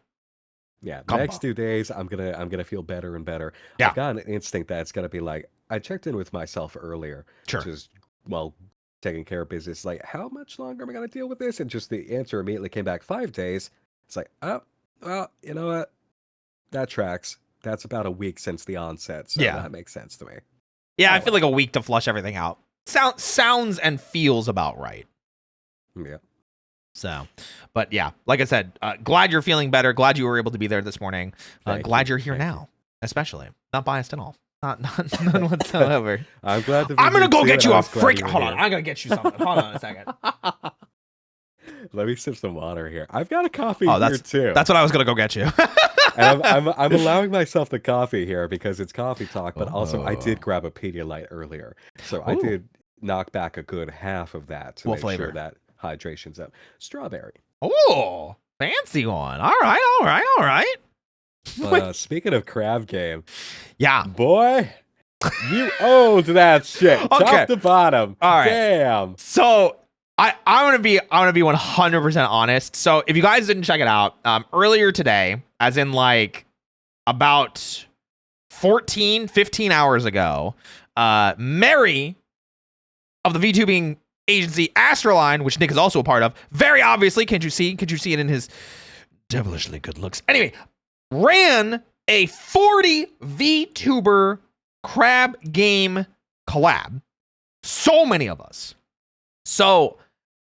Yeah, Gumbo. next 2 days I'm gonna feel better and better. Yeah. I've got an instinct that it's gonna be like I checked in with myself earlier, Sure. just well taking care of business. Like, how much longer am I gonna deal with this? And just the answer immediately came back 5 days. It's like, oh, well, you know what? That tracks. That's about a week since the onset, so Yeah. that makes sense to me. Yeah, I Oh, feel like a week to flush everything out. Sounds and feels about right. Yeah. So, but yeah, like I said, glad you're feeling better. Glad you were able to be there this morning. Thank Glad you. you're here Thank you. now, especially. Not biased at all. None whatsoever. I'm glad to be I'm gonna here go too, get and you I a was glad freak. you were Hold on, here. I'm gonna get you something. Hold on a second. Let me sip some water here. I've got a coffee Oh, here too. that's what I was gonna go get you. And I'm allowing myself the coffee here because it's coffee talk, but also I did Oh. grab a Pedialyte earlier. So I Ooh. did knock back a good half of that to What make flavor? sure that hydration's up. Strawberry. Oh, fancy one. All right, all right, all right. But speaking of crab game, Yeah. boy, you owned that shit Okay. top to bottom. All right. Damn. So I'm gonna be 100% honest. So if you guys didn't check it out, earlier today, as in like about 15 hours ago, Mary of the VTubing agency Astroline, which Nick is also a part of, very obviously, can't you see it in his devilishly good looks? Anyway, ran a 40 VTuber crab game collab. So many of us. So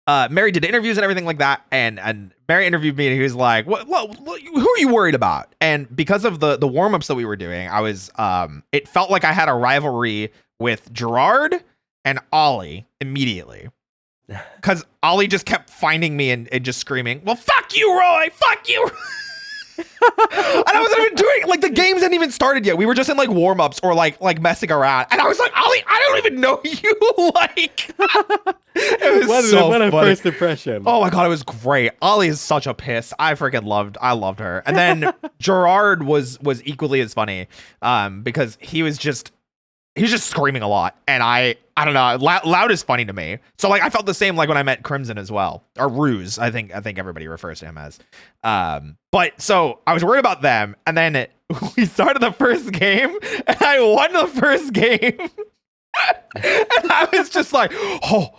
Mary did interviews and everything like that, and Mary interviewed me, and he was like, "What? Who are you worried about?" And because of the warm ups that we were doing, I was it felt like I had a rivalry with Gerard and Ollie immediately, because Ollie just kept finding me and just screaming, "Well, fuck you, Roy! Fuck you!" And I wasn't even doing, like, the games hadn't even started yet. We were just in like warm ups or like messing around, and I was like, Ollie, I don't even know you. Like, it was What a funny. first impression. Oh my god, it was great. Ollie is such a piss. I loved her. And then Gerard was equally as funny, because he was just screaming a lot, and I don't know, loud is funny to me. So like I felt the same like when I met Crimson as well, or Ruse. I think everybody refers to him as. But so I was worried about them, and then we started the first game, and I won the first game, and I was just like, oh.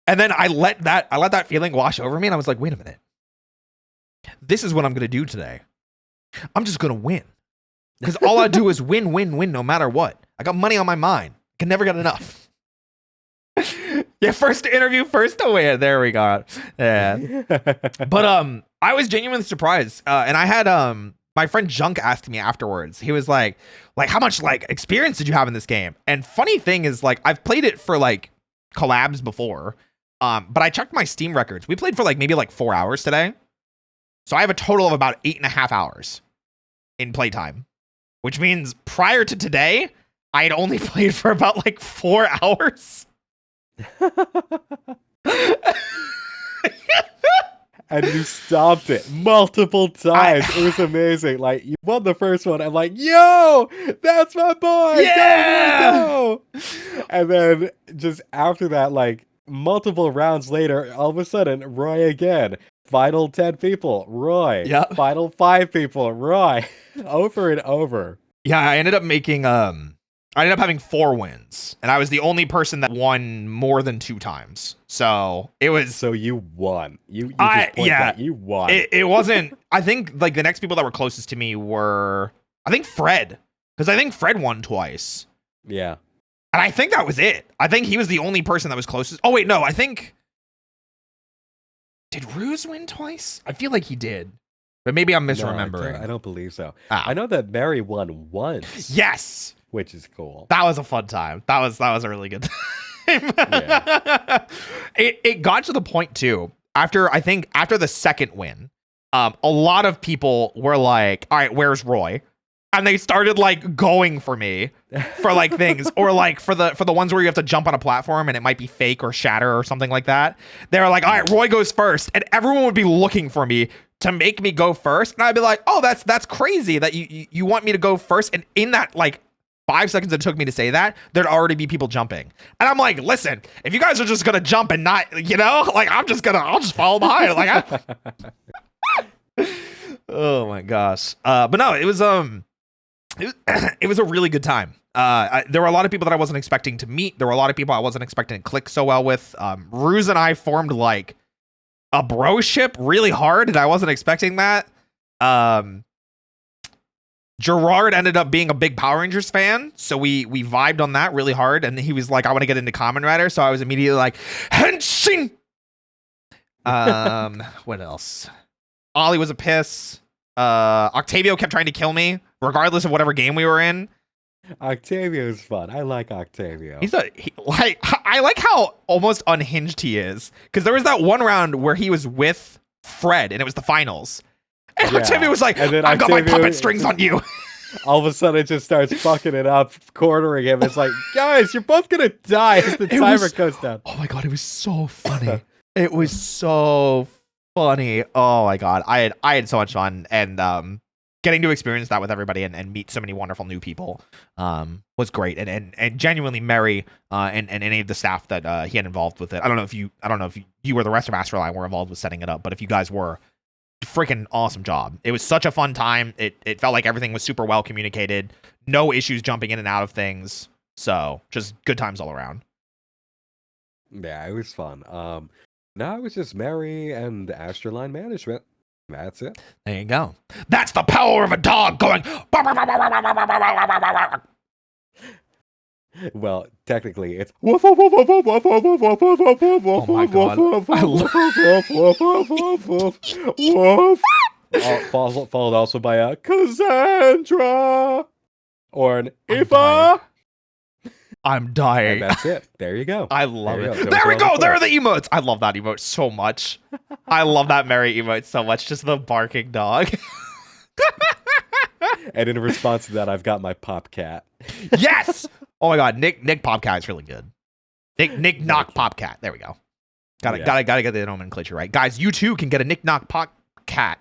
And then I let that feeling wash over me, and I was like, wait a minute. This is what I'm gonna do today. I'm just gonna win. Because all I do is win, no matter what. I got money on my mind. Can never get enough. Yeah, first to interview, first to win. There we go. Yeah. But I was genuinely surprised. And I had my friend Junk asked me afterwards. He was like how much like experience did you have in this game? And funny thing is, like, I've played it for like collabs before. But I checked my Steam records. We played for like maybe like 4 hours today. So I have a total of about 8.5 hours in playtime. Which means prior to today, I had only played for about like 4 hours. And you stopped it multiple times. It was amazing. Like, you won the first one. I'm like, yo, that's my boy. Yeah! Go. And then just after that, like multiple rounds later, all of a sudden, Roy again. Final 10 people, Roy. Yep. Final 5 people, Roy. Over and over. Yeah, I ended up having 4 wins, and I was the only person that won more than 2 times. So it was. So you won. You just point that you won. It wasn't. I think like the next people that were closest to me were, I think, Fred, because I think Fred won twice. Yeah. And I think that was it. I think he was the only person that was closest. Oh wait, no, I think. Did Ruse win twice? I feel like he did. But maybe I'm misremembering. No, I don't believe so. Ah. I know that Mary won once. Yes! Which is cool. That was a fun time. That was a really good time. Yeah. It got to the point too. After the second win, a lot of people were like, all right, where's Roy? And they started like going for me for like things, or like for the ones where you have to jump on a platform and it might be fake or shatter or something like that. They were like, all right, Roy goes first, and everyone would be looking for me to make me go first, and I'd be like, oh, that's crazy that you want me to go first. And in that like 5 seconds it took me to say that, there'd already be people jumping, and I'm like, listen, if you guys are just gonna jump and not, like, I'll just follow behind. Like, oh my gosh. But no, it was it was a really good time. There were a lot of people that I wasn't expecting to meet. There were a lot of people I wasn't expecting to click so well with. Ruse and I formed like a broship really hard, and I wasn't expecting that. Gerard ended up being a big Power Rangers fan, so we vibed on that really hard, and he was like, I want to get into Kamen Rider, so I was immediately like, Henshin! What else? Ollie was a piss. Octavio kept trying to kill me, regardless of whatever game we were in. Octavio's fun. I like Octavio. I like how almost unhinged he is. Because there was that one round where he was with Fred, and it was the finals. And Octavio was like, and then I've got my puppet strings on you. All of a sudden, it just starts fucking it up, cornering him. It's like, guys, you're both gonna die as the timer goes down. Oh my god, it was so funny. It was so funny. Oh my god, I had so much fun, and getting to experience that with everybody and meet so many wonderful new people was great, and genuinely Mary and any of the staff that he had involved with it. I don't know if you or the rest of Astroline were involved with setting it up, but if you guys were, freaking awesome job. It was such a fun time. It felt like everything was super well communicated. No issues jumping in and out of things. So just good times all around. Yeah, it was fun. Now it was just Mary and Astroline management. That's it. There you go. That's the power of a dog going. Well, technically, it's Oh my god. followed also by a Cassandra or an I'm Eva. I'm dying. And that's it. There you go. I love it. There we go. There are the emotes. I love that emote so much. I love that Mary emote so much. Just the barking dog. And in response to that, I've got my pop cat. Yes. Oh my god, Nick Popcat is really good. Nick Knock Popcat. There we go. Gotta get the nomenclature right, guys. You too can get a Nick Knock Popcat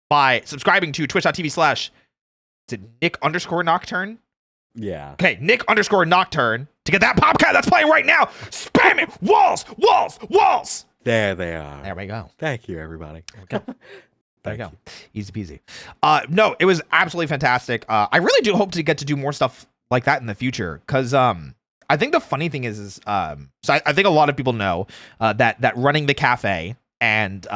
by subscribing to twitch.tv/ is it Nick_Nocturne? Yeah. Okay, Nick_Nocturne to get that Popcat that's playing right now. Spam it. Walls. There they are. There we go. Thank you, everybody. Okay. There you go. Easy peasy. No, it was absolutely fantastic. I really do hope to get to do more stuff like that in the future, because I think the funny thing is so I think a lot of people know that running the cafe and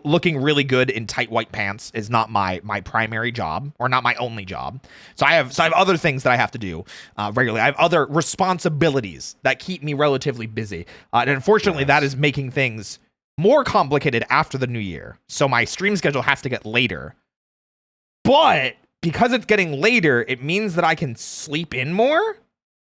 looking really good in tight white pants is not my primary job, or not my only job. So I have other things that I have to do regularly. I have other responsibilities that keep me relatively busy, and unfortunately, that is making things more complicated after the new year. So my stream schedule has to get later. But because it's getting later, it means that I can sleep in more.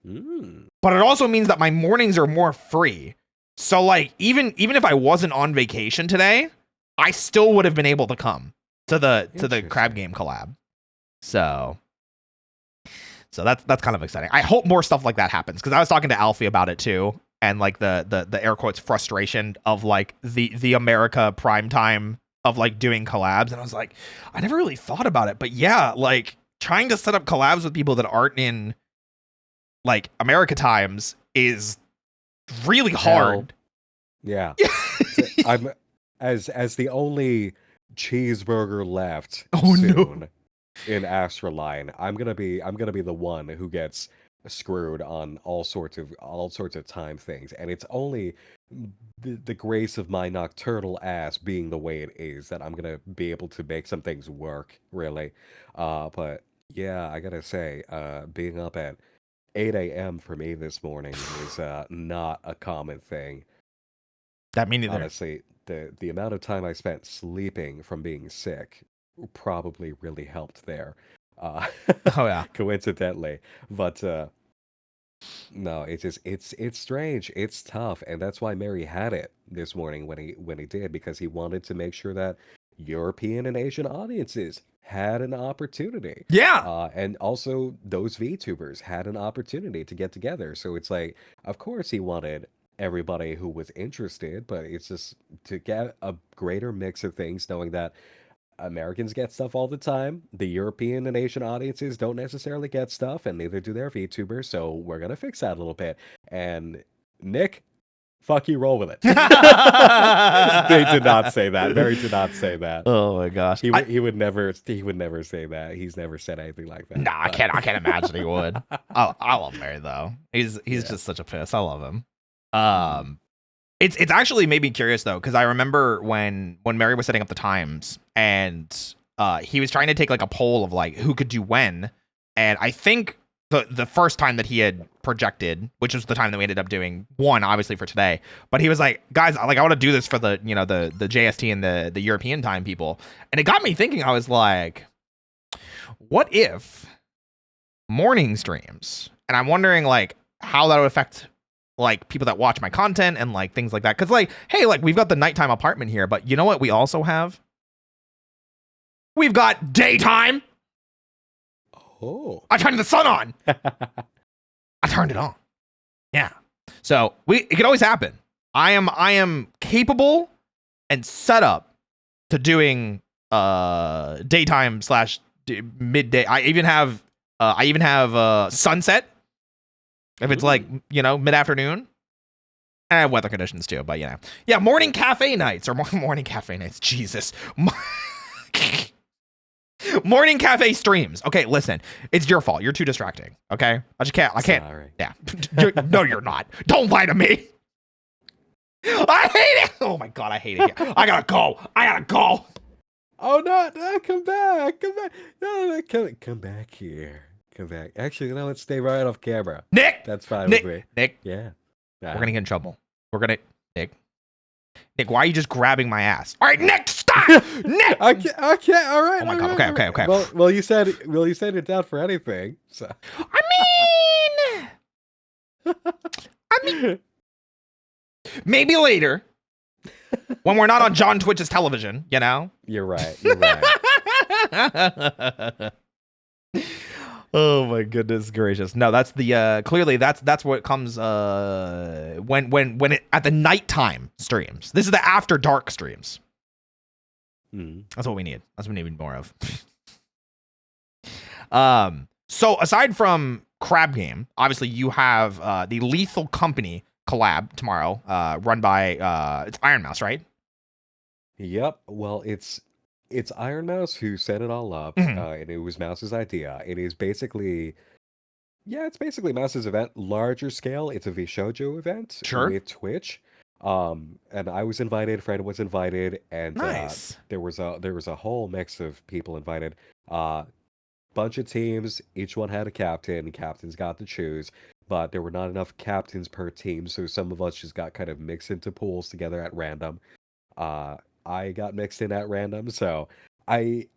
But it also means that my mornings are more free. So like even if I wasn't on vacation today, I still would have been able to come to the crab game collab. So that's kind of exciting. I hope more stuff like that happens, because I was talking to Alfie about it too. And like the air quotes frustration of like the America primetime of like doing collabs. And I was like, I never really thought about it. But yeah, like trying to set up collabs with people that aren't in like America times is really hard. Yeah. I'm as the only cheeseburger left soon in Astroline. I'm gonna be the one who gets screwed on all sorts of time things, and it's only the grace of my nocturnal ass being the way it is that I'm gonna be able to make some things work, really. But yeah, I gotta say, being up at 8 a.m. for me this morning is not a common thing. That means honestly, the amount of time I spent sleeping from being sick probably really helped there. Oh yeah. Coincidentally, but no, it's strange, it's tough, and that's why Mary had it this morning when he did, because he wanted to make sure that European and Asian audiences had an opportunity. Yeah. And also those VTubers had an opportunity to get together. So it's like, of course he wanted everybody who was interested, but it's just to get a greater mix of things, knowing that Americans get stuff all the time. The European and Asian audiences don't necessarily get stuff, and neither do their VTubers. So we're gonna fix that a little bit. And Nick, fuck you, roll with it. They did not say that. Mary did not say that. Oh my gosh, he would never say that. He's never said anything like that. Nah, I can't imagine he would. I love Mary though. He's just such a piss. I love him. It's actually made me curious though, because I remember when Mary was setting up the times, and he was trying to take like a poll of like who could do when, and I think the first time that he had projected, which was the time that we ended up doing one, obviously for today, but he was like, guys, like I want to do this for the the JST and the European time people, and it got me thinking. I was like, what if morning streams, and I'm wondering like how that would affect like people that watch my content and like things like that. Because like, hey, like we've got the nighttime apartment here, but you know what? We also have. We've got daytime. Oh. I turned the sun on. I turned it on. Yeah. So it could always happen. I am capable and set up to doing daytime / midday. I even have sunset if it's like, you know, mid-afternoon. And I have weather conditions too, but you know. Yeah, morning cafe nights or morning cafe nights. Jesus. Morning cafe streams. Okay, listen. It's your fault. You're too distracting. Okay? I can't. Sorry. Yeah. No, you're not. Don't lie to me. I hate it. Oh my god, I hate it here. I gotta go. Oh no, come back. No, come back here. Come back. Actually, no, let's stay right off camera. Nick! That's fine with me. Nick, Yeah. we're gonna get in trouble. Nick, why are you just grabbing my ass? All right, Nick, stop! Nick! Okay, all right. Oh my god, okay. Well, you said it down for anything. So. I mean, maybe later when we're not on John Twitch's television, you know? You're right. Oh my goodness gracious. No, that's the clearly that's what comes when it at the nighttime streams. This is the after dark streams. That's what we need. That's what we need more of. So aside from Crab Game, obviously you have the Lethal Company collab tomorrow, run by it's Iron Mouse, right? Yep. Well, it's Iron Mouse who set it all up, and it was Mouse's idea. It is basically, it's basically Mouse's event, larger scale. It's a Vshoujo event with Twitch. And I was invited, Fred was invited, and nice. There was a whole mix of people invited. Bunch of teams, each one had a captain. Captains got to choose, but there were not enough captains per team, so some of us just got kind of mixed into pools together at random. I got mixed in at random, so I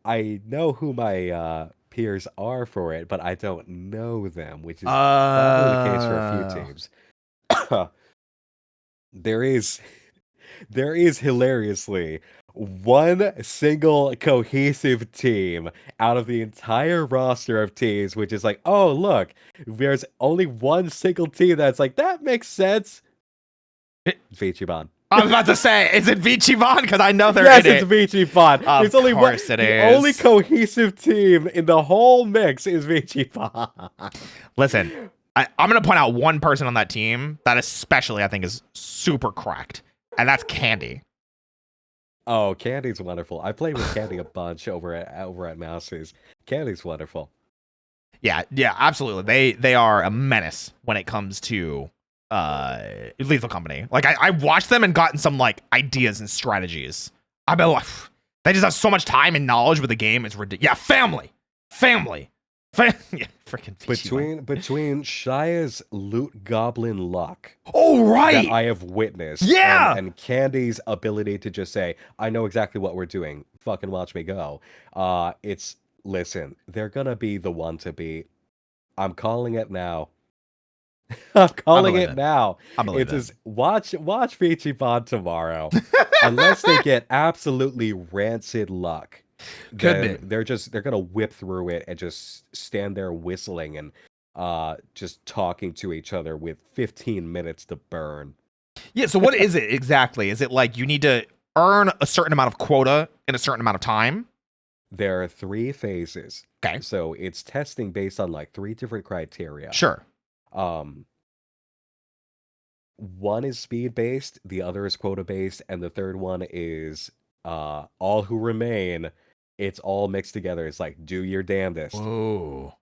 know who my peers are for it, but I don't know them, which is probably the case for a few teams. There is hilariously one single cohesive team out of the entire roster of teams, which is like, oh look, there's only one single team that's like, that makes sense. Vichiban. I was about to say, is it Vichiban? Because I know they're yes, in it's Vichiban. There's only one. The only cohesive team in the whole mix is Vichiban. Listen, I'm going to point out one person on that team that especially I think is super cracked, and that's Candy. Oh, Candy's wonderful. I played with Candy a bunch over at Mouse's. Candy's wonderful. Yeah, absolutely. They are a menace when it comes to Lethal Company. Like I watched them and gotten some like ideas and strategies. I bet they just have so much time and knowledge with the game. It's ridiculous. Yeah, family. Yeah, freaking between Shia's loot goblin luck. Oh right, that I have witnessed. Yeah, and Candy's ability to just say, "I know exactly what we're doing. Fucking watch me go." Listen, they're gonna be the one to beat. I'm calling it now. I'm calling it now. It's just watch Vichiban tomorrow. Unless they get absolutely rancid luck. They're gonna whip through it and just stand there whistling and just talking to each other with 15 minutes to burn. Yeah, so what is it exactly? Is it like you need to earn a certain amount of quota in a certain amount of time? There are 3 phases. Okay. So it's testing based on like 3 different criteria. Sure. One is speed based, the other is quota based, and the third one is all who remain. It's all mixed together. It's like, do your damnedest. Whoa.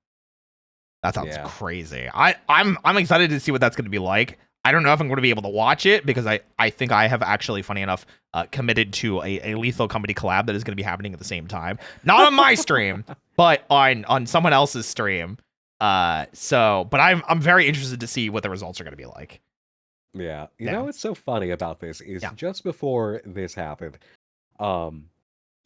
That sounds crazy. I'm excited to see what that's going to be like. I don't know if I'm going to be able to watch it because I think I have actually, funny enough, committed to a Lethal Company collab that is going to be happening at the same time. Not on my stream, but on someone else's stream. But I'm very interested to see what the results are going to be like. Yeah. You know what's so funny about this is just before this happened,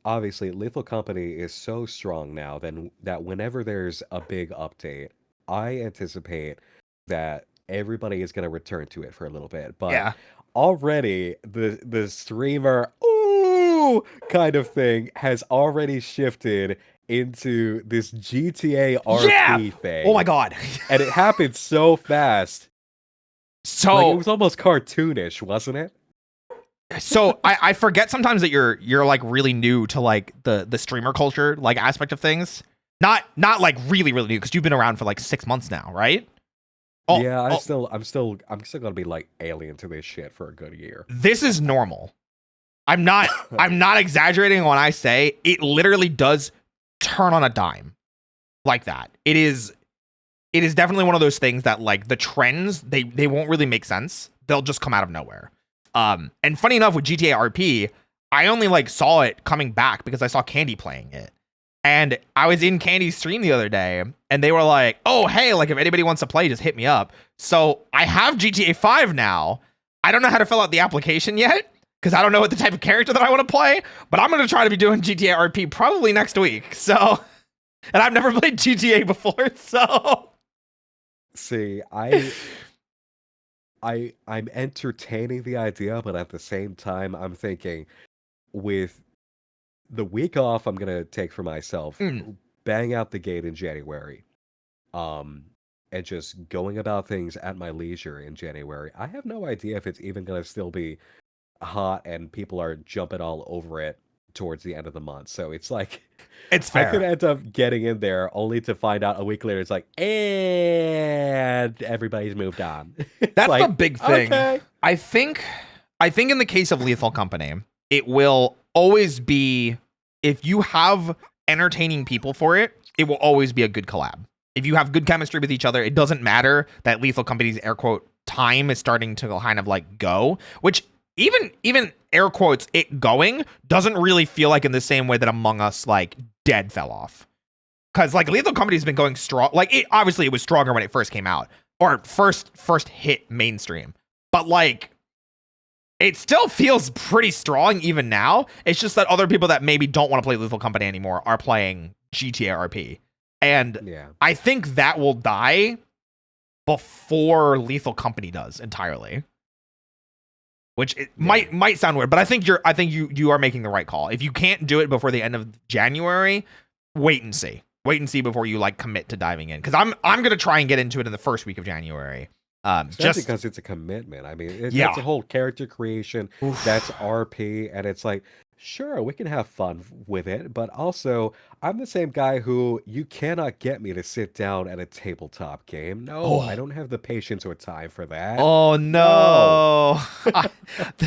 obviously Lethal Company is so strong now that whenever there's a big update, I anticipate that everybody is going to return to it for a little bit, but Yeah. already the streamer ooh kind of thing has already shifted into this GTA Yeah. RP Oh thing, my god. and it happened so fast. Like, it So was almost cartoonish, wasn't it? I forget sometimes that you're like really new to like the streamer culture like aspect of things. Not like really new because you've been around for like 6 months now, right? Oh, Yeah, oh, I'm still gonna be like alien to this shit for a good year. this is normal. I'm not exaggerating when I say it literally does turn on a dime like that. It is definitely one of those things that like the trends they won't really make sense. They'll just come out of nowhere. And funny enough with GTA RP, I only like saw it coming back because I saw Candy playing it. And I was in Candy's stream the other day and they were like, "Oh, hey, like if anybody wants to play, just hit me up." So I have GTA 5 now. I don't know how to fill out the application yet because I don't know what the type of character that I want to play, but I'm going to try to be doing GTA RP probably next week. So, and I've never played GTA before, so See, I'm entertaining the idea, but at the same time, I'm thinking with the week off I'm gonna take for myself, mm, bang out the gate in January, um, and just going about things at my leisure in January. I have no idea if it's even gonna still be hot and people are jumping all over it towards the end of the month. So it's like it's I could fair. end up getting in there only to find out a week later it's like, and everybody's moved on. It's That's the like, big thing. okay. I think in the case of Lethal Company, it will always be if you have entertaining people for it, it will always be a good collab. If you have good chemistry with each other, it doesn't matter that Lethal Company's air quote time is starting to kind of like go, which even air quotes it going doesn't really feel like in the same way that Among Us like dead fell off. Cause like Lethal Company's been going strong. Like it obviously it was stronger when it first came out or first hit mainstream. But like it still feels pretty strong even now. It's just that other people that maybe don't want to play Lethal Company anymore are playing GTA RP. And Yeah. I think that will die before Lethal Company does entirely. Which it might sound weird, but I think you are making the right call. If you can't do it before the end of January, wait and see. Wait and see before you like commit to diving in. Because I'm gonna try and get into it in the first week of January. Especially Just because it's a commitment. I mean, yeah. that's a whole character creation. Oof. That's RP, and it's like, sure, we can have fun with it, but also, I'm the same guy who you cannot get me to sit down at a tabletop game. No, I Oh. don't have the patience or time for that. Oh No. no.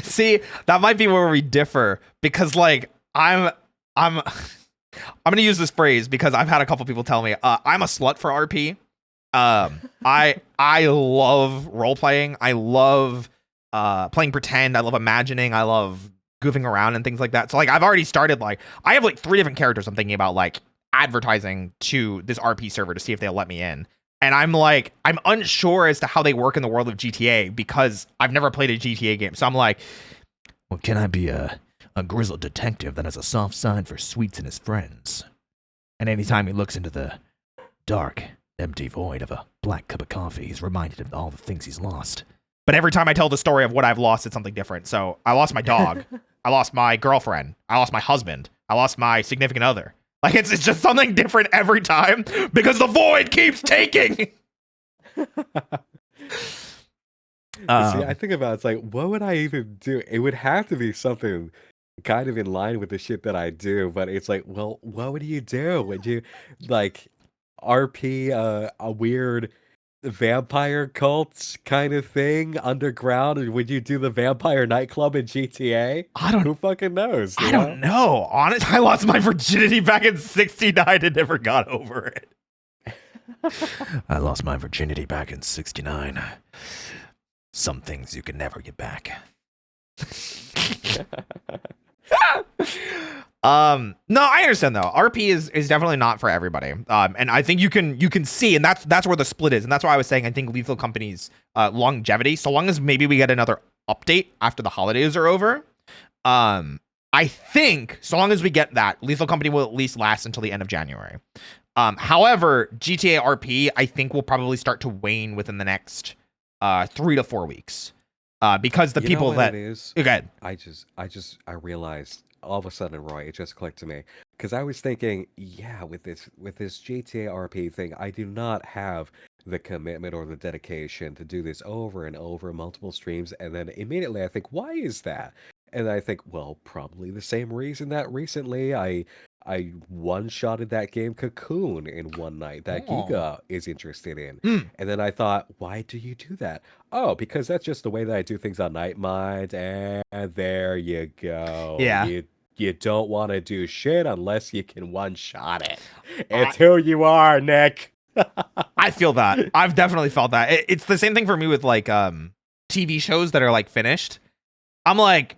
See, that might be where we differ because like I'm gonna use this phrase because I've had a couple people tell me I'm a slut for RP. I love role playing. I love playing pretend. I love imagining. I love goofing around and things like that. So like I've already started like I have like 3 different characters I'm thinking about like advertising to this RP server to see if they'll let me in. And I'm like I'm unsure as to how they work in the world of GTA because I've never played a GTA game. So I'm like, well, can I be a grizzled detective that has a soft side for sweets and his friends? And anytime he looks into the dark, empty void of a black cup of coffee, he's reminded of all the things he's lost. But every time I tell the story of what I've lost, it's something different. So I lost my dog. I lost my girlfriend. I lost my husband. I lost my significant other. Like it's just something different every time because the void keeps taking. See, I think about it's like, what would I even do? It would have to be something kind of in line with the shit that I do, but it's like, well, what would you do? Would you like RP a weird vampire cult kind of thing underground? Or would you do the vampire nightclub in GTA? Who fucking knows? I don't know. Honestly, I lost my virginity back in '69 and never got over it. I lost my virginity back in '69. Some things you can never get back. No, I understand though. RP is definitely not for everybody. And I think you can see, and that's where the split is, and that's why I was saying I think Lethal Company's longevity, so long as maybe we get another update after the holidays are over. I think so long as we get that, Lethal Company will at least last until the end of January. However, GTA RP I think will probably start to wane within the next 3 to 4 weeks. Because the You know people what that it is? okay. I realized all of a sudden, Roy, it just clicked to me because I was thinking, yeah, with this GTA RP thing, I do not have the commitment or the dedication to do this over and over, multiple streams, and then immediately I think, why is that? And I think, well, probably the same reason that recently I one-shotted that game Cocoon in one night that Oh. Giga is interested in. Mm, And then I thought, why do you do that? Oh, because that's just the way that I do things on Night Mind, and there you go. yeah. You don't want to do shit unless you can one-shot it. I It's who you are, Nick. I feel that. I've definitely felt that. It's the same thing for me with like TV shows that are like finished. I'm like,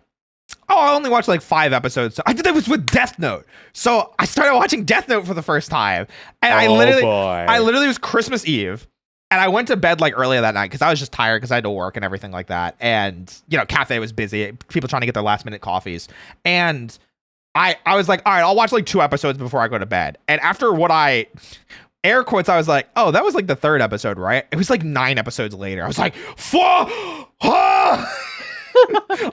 oh, I only watched like 5 episodes. I did that was with Death Note. So I started watching Death Note for the first time. And I Oh literally boy. was Christmas Eve. And I went to bed like earlier that night because I was just tired because I had to work and everything like that. And, cafe was busy. People trying to get their last minute coffees. And I was like, all right, I'll watch like 2 episodes before I go to bed. And after what I air quotes, I was like, oh, that was like the 3rd episode, right? It was like 9 episodes later. I was like, fuck.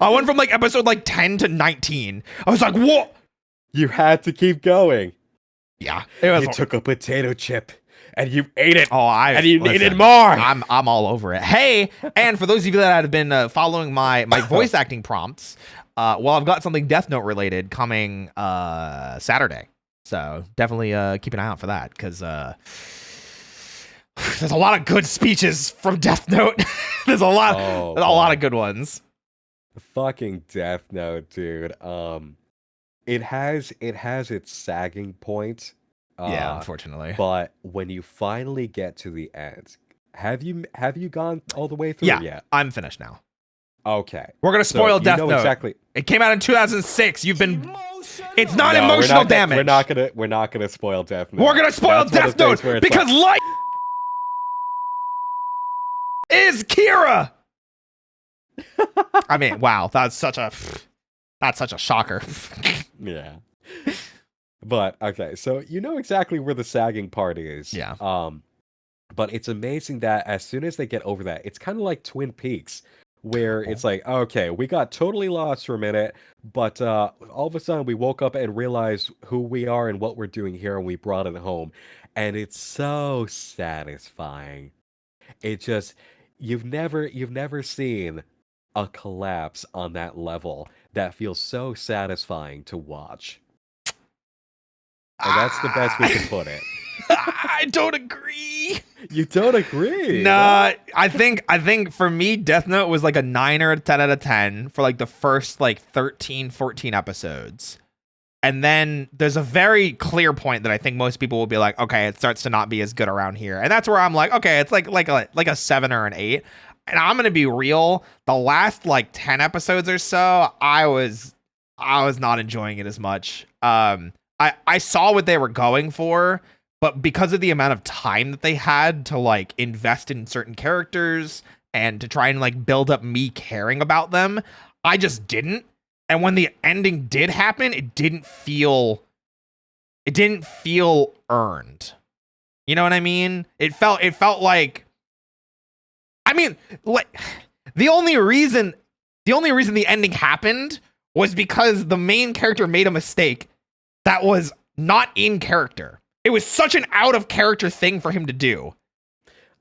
I went from like episode like 10 to 19. I was like, what? You had to keep going. Yeah, it was. You took a potato chip and you ate it. Oh, and you listen, needed more. I'm all over it. Hey, and for those of you that have been following my voice acting prompts, well, I've got something Death Note related coming Saturday. So definitely keep an eye out for that because there's a lot of good speeches from Death Note. There's a lot, of good ones. Fucking Death Note, dude. It has its sagging point. Yeah, unfortunately. But when you finally get to the end, have you gone all the way through yet? I'm finished now. Okay. We're gonna spoil Death Note. Exactly. It came out in 2006. It's not emotional damage. We're not gonna spoil Death Note. We're gonna spoil Death Note because light is Kira. I mean, wow, that's such a shocker. Yeah. But okay, so you know exactly where the sagging part is. Yeah. But it's amazing that as soon as they get over that, it's kind of like Twin Peaks, where it's like, okay, we got totally lost for a minute, but all of a sudden we woke up and realized who we are and what we're doing here, and we brought it home, and it's so satisfying. It just you've never seen a collapse on that level that feels so satisfying to watch. And that's the best we can put it. I don't agree. You don't agree? Nah, I think for me, Death Note was like a 9 or a 10 out of 10 for like the first like 13, 14 episodes. And then there's a very clear point that I think most people will be like, okay, it starts to not be as good around here. And that's where I'm like, okay, it's like a 7 or an 8. And I'm gonna be real, the last like 10 episodes or so, I was not enjoying it as much. I saw what they were going for, but because of the amount of time that they had to like invest in certain characters and to try and like build up me caring about them, I just didn't. And when the ending did happen, it didn't feel earned. You know what I mean? It felt like, I mean, like the only reason the ending happened was because the main character made a mistake that was not in character. It was such an out of character thing for him to do.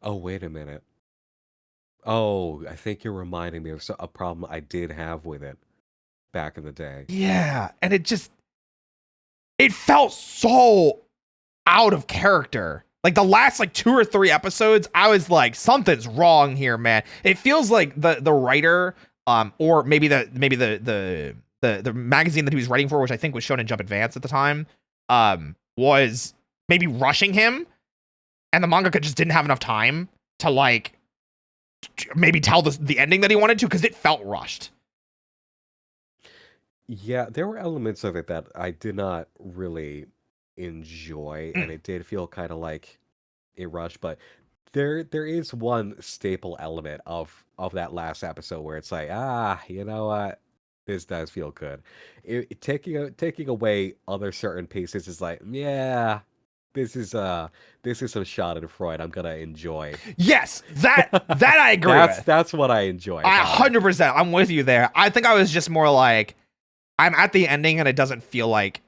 Oh, wait a minute. Oh, I think you're reminding me of a problem I did have with it back in the day. Yeah, and it felt so out of character. Like the last like 2 or 3 episodes, I was like, something's wrong here, man. It feels like the writer, or maybe the magazine that he was writing for, which I think was shown in Jump Advance at the time, was maybe rushing him, and the mangaka just didn't have enough time to like maybe tell the ending that he wanted to because it felt rushed. Yeah, there were elements of it that I did not really enjoy, and it did feel kind of like a rush. But there is one staple element of that last episode where it's like, you know what, this does feel good. Taking away other certain pieces is like, yeah, this is some Schadenfreude I'm gonna enjoy. Yes, that I agree with. That's what I enjoy. 100%. I'm with you there. I think I was just more like, I'm at the ending and it doesn't feel like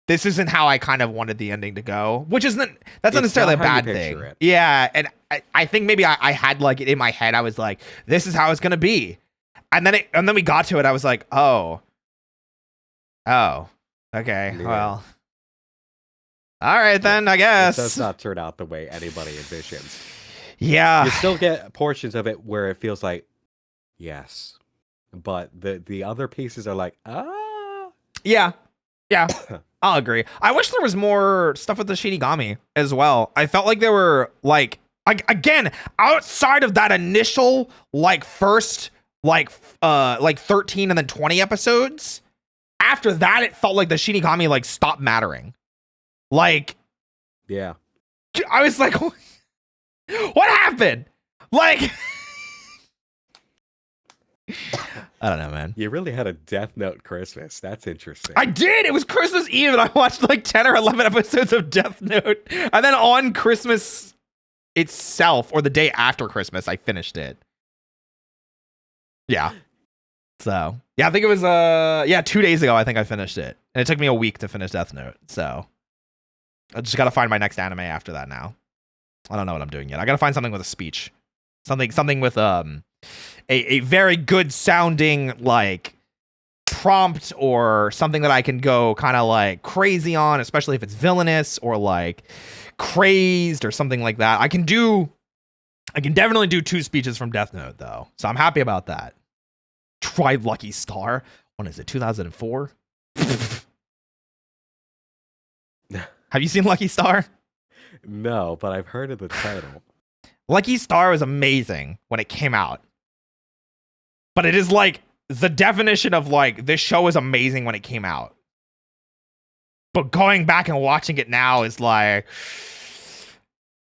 this isn't how I kind of wanted the ending to go, which isn't, that's not necessarily a bad thing. Yeah. And I think maybe I had like it in my head. I was like, this is how it's going to be. And then we got to it. I was like, oh, okay. Yeah. Well, all right then, I guess. It does not turn out the way anybody envisions. Yeah. You still get portions of it where it feels like, yes. But the other pieces are like, ah. Yeah. I'll agree. I wish there was more stuff with the Shinigami as well. I felt like there were like again, outside of that initial like first like 13 and then 20 episodes, after that it felt like the Shinigami like stopped mattering. Like, yeah. I was like, what happened? Like, I don't know, man. You really had a Death Note Christmas. That's interesting. I did. It was Christmas Eve, and I watched like 10 or 11 episodes of Death Note. And then on Christmas itself, or the day after Christmas, I finished it. Yeah. So, yeah, I think it was 2 days ago, I think I finished it. And it took me a week to finish Death Note. So, I just got to find my next anime after that now. I don't know what I'm doing yet. I got to find something with a speech. Something with a very good sounding like prompt, or something that I can go kind of like crazy on, especially if it's villainous or like crazed or something like that. I can definitely do 2 speeches from Death Note though. So I'm happy about that. Try Lucky Star. When is it? 2004? Have you seen Lucky Star? No, but I've heard of the title. Lucky Star was amazing when it came out. But it is like the definition of like, this show is amazing when it came out. But going back and watching it now is like,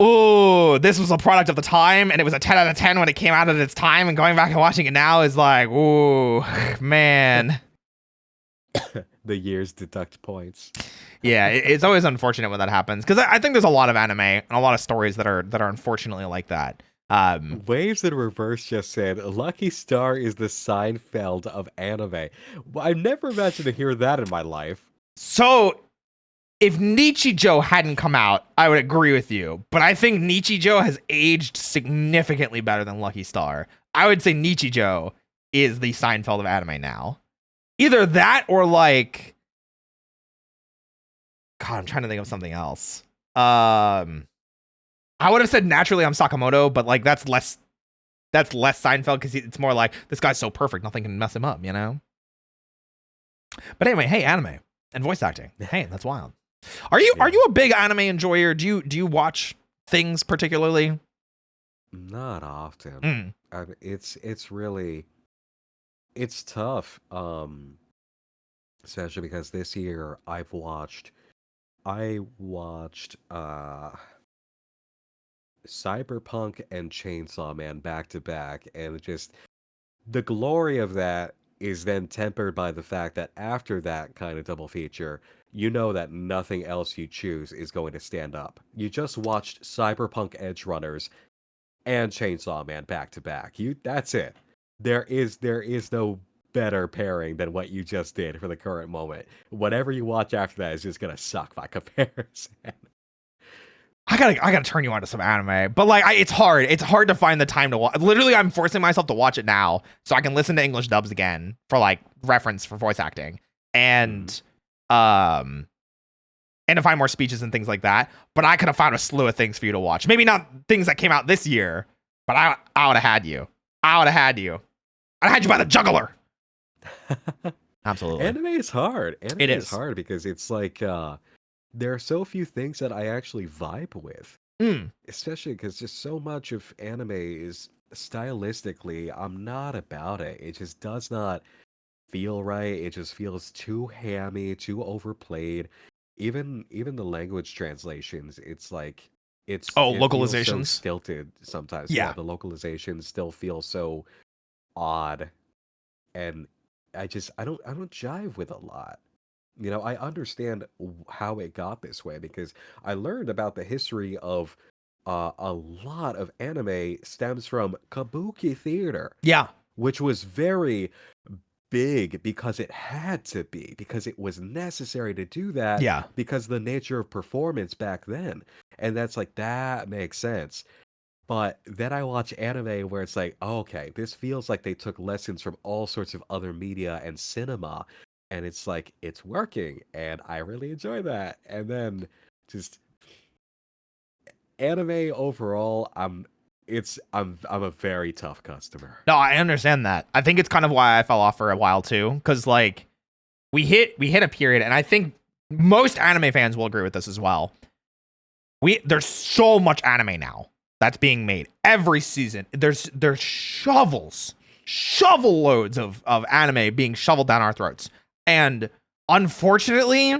ooh, this was a product of the time, and it was a 10 out of 10 when it came out at its time, and going back and watching it now is like, ooh, man. The years deduct points. Yeah, it's always unfortunate when that happens, because I think there's a lot of anime and a lot of stories that are unfortunately like that. Waves in Reverse just said, Lucky Star is the Seinfeld of anime. Well, I've never imagined to hear that in my life. So, if Nichijou hadn't come out, I would agree with you. But I think Nichijou has aged significantly better than Lucky Star. I would say Nichijou is the Seinfeld of anime now. Either that or like... God, I'm trying to think of something else. I would have said Naturally I'm Sakamoto, but like that's less Seinfeld, because it's more like, this guy's so perfect, nothing can mess him up, you know? But anyway, hey, anime and voice acting. Hey, that's wild. Are you a big anime enjoyer? Do you watch things particularly? Not often. It's really, it's tough. Especially because this year I watched Cyberpunk and Chainsaw Man back to back, and just the glory of that is then tempered by the fact that after that kind of double feature, you know that nothing else you choose is going to stand up. You just watched Cyberpunk Edge Runners and Chainsaw Man back to back. That's it. There is no better pairing than what you just did for the current moment. Whatever you watch after that is just gonna suck by comparison. I gotta turn you on to some anime, but like it's hard to find the time to watch. Literally, I'm forcing myself to watch it now so I can listen to English dubs again for like reference for voice acting, and to find more speeches and things like that. But I could have found a slew of things for you to watch. Maybe not things that came out this year, but I would have had you. I'd have had you by the jugular. Absolutely. Anime is hard. It is hard because it's like there are so few things that I actually vibe with. Especially because just so much of anime is stylistically, I'm not about it. It just does not feel right. It just feels too hammy, too overplayed. Even the language translations, it's like it localizations feels so stilted sometimes. Yeah, the localizations still feel so odd, and I don't jive with a lot. I understand how it got this way because I learned about the history of a lot of anime stems from kabuki theater, Yeah. which was very big because it had to be, because it was necessary to do that Yeah. because the nature of performance back then. And that's like, that makes sense. But then I watch anime where it's like, oh, okay, this feels like they took lessons from all sorts of other media and cinema. And it's like, it's working. And I really enjoy that. And then just anime overall, I'm a very tough customer. No, I understand that. I think it's kind of why I fell off for a while too, because like we hit a period, and I think most anime fans will agree with this as well. There's so much anime now that's being made every season. There's shovel loads of anime being shoveled down our throats, and unfortunately,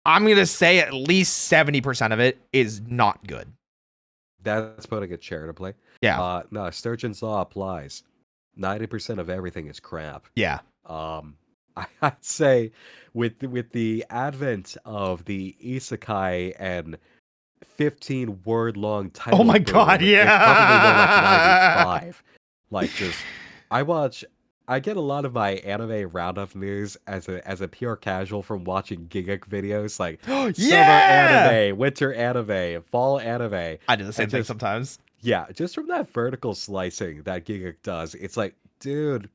I'm gonna say at least 70% of it is not good. That's putting it charitably. Yeah, No, Sturgeon's law applies. 90% of everything is crap. yeah. I'd say with the advent of the isekai and 15 word long Oh title my god, boom, it's probably more like yeah. 95. Like just I watch I get a lot of my anime roundup news as a pure casual from watching Gigak videos like summer Yeah. anime, winter anime, fall anime. I do the same And thing just sometimes. yeah, just from that vertical slicing that Gigak does, it's like, dude,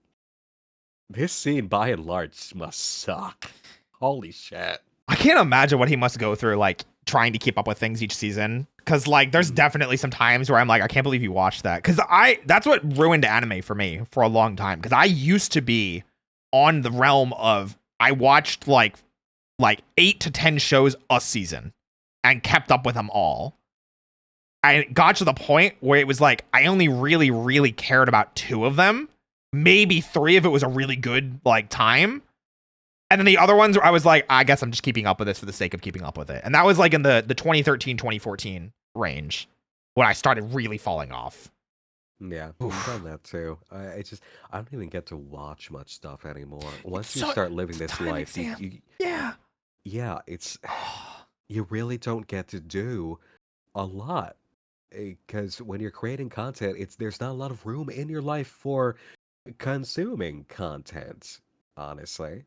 this scene by and large must suck. Holy shit. I can't imagine what he must go through, like trying to keep up with things each season. Cause like there's definitely some times where I'm like, I can't believe you watched that. Cause that's what ruined anime for me for a long time. Cause I used to be on the realm of I watched like 8 to 10 shows a season and kept up with them all. I got to the point where it was like I only really, really cared about 2 of them. Maybe 3 if it was a really good like time. And then the other ones, I was like, I guess I'm just keeping up with this for the sake of keeping up with it. And that was like in the 2013, 2014 range when I started really falling off. Yeah, I've done that too. I don't even get to watch much stuff anymore. Once you So start living this time life, exam. Yeah. yeah, it's you really don't get to do a lot because when you're creating content, there's not a lot of room in your life for consuming content. Honestly,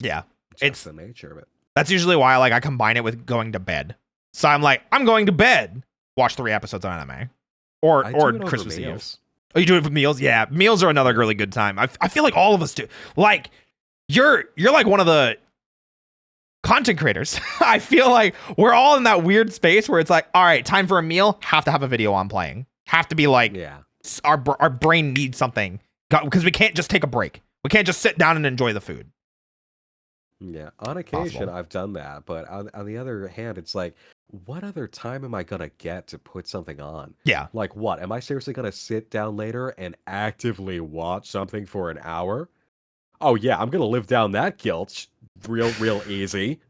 Yeah. just It's the nature of it. That's usually why like I combine it with going to bed. So I'm like, I'm going to bed. Watch 3 episodes of anime. Or I do it over Christmas Eve. meals. Oh, you do it with meals? Yeah. Meals are another really good time. I feel like all of us do. Like, you're like one of the content creators. I feel like we're all in that weird space where it's like, all right, time for a meal, have to have a video on playing. Have to be like, Yeah. our brain needs something. Because we can't just take a break. We can't just sit down and enjoy the food. Yeah, on occasion Possible. I've done that, but on the other hand, it's like, what other time am I gonna get to put something on? Yeah. Like, what? Am I seriously gonna sit down later and actively watch something for an hour? Oh yeah, I'm gonna live down that guilt real easy.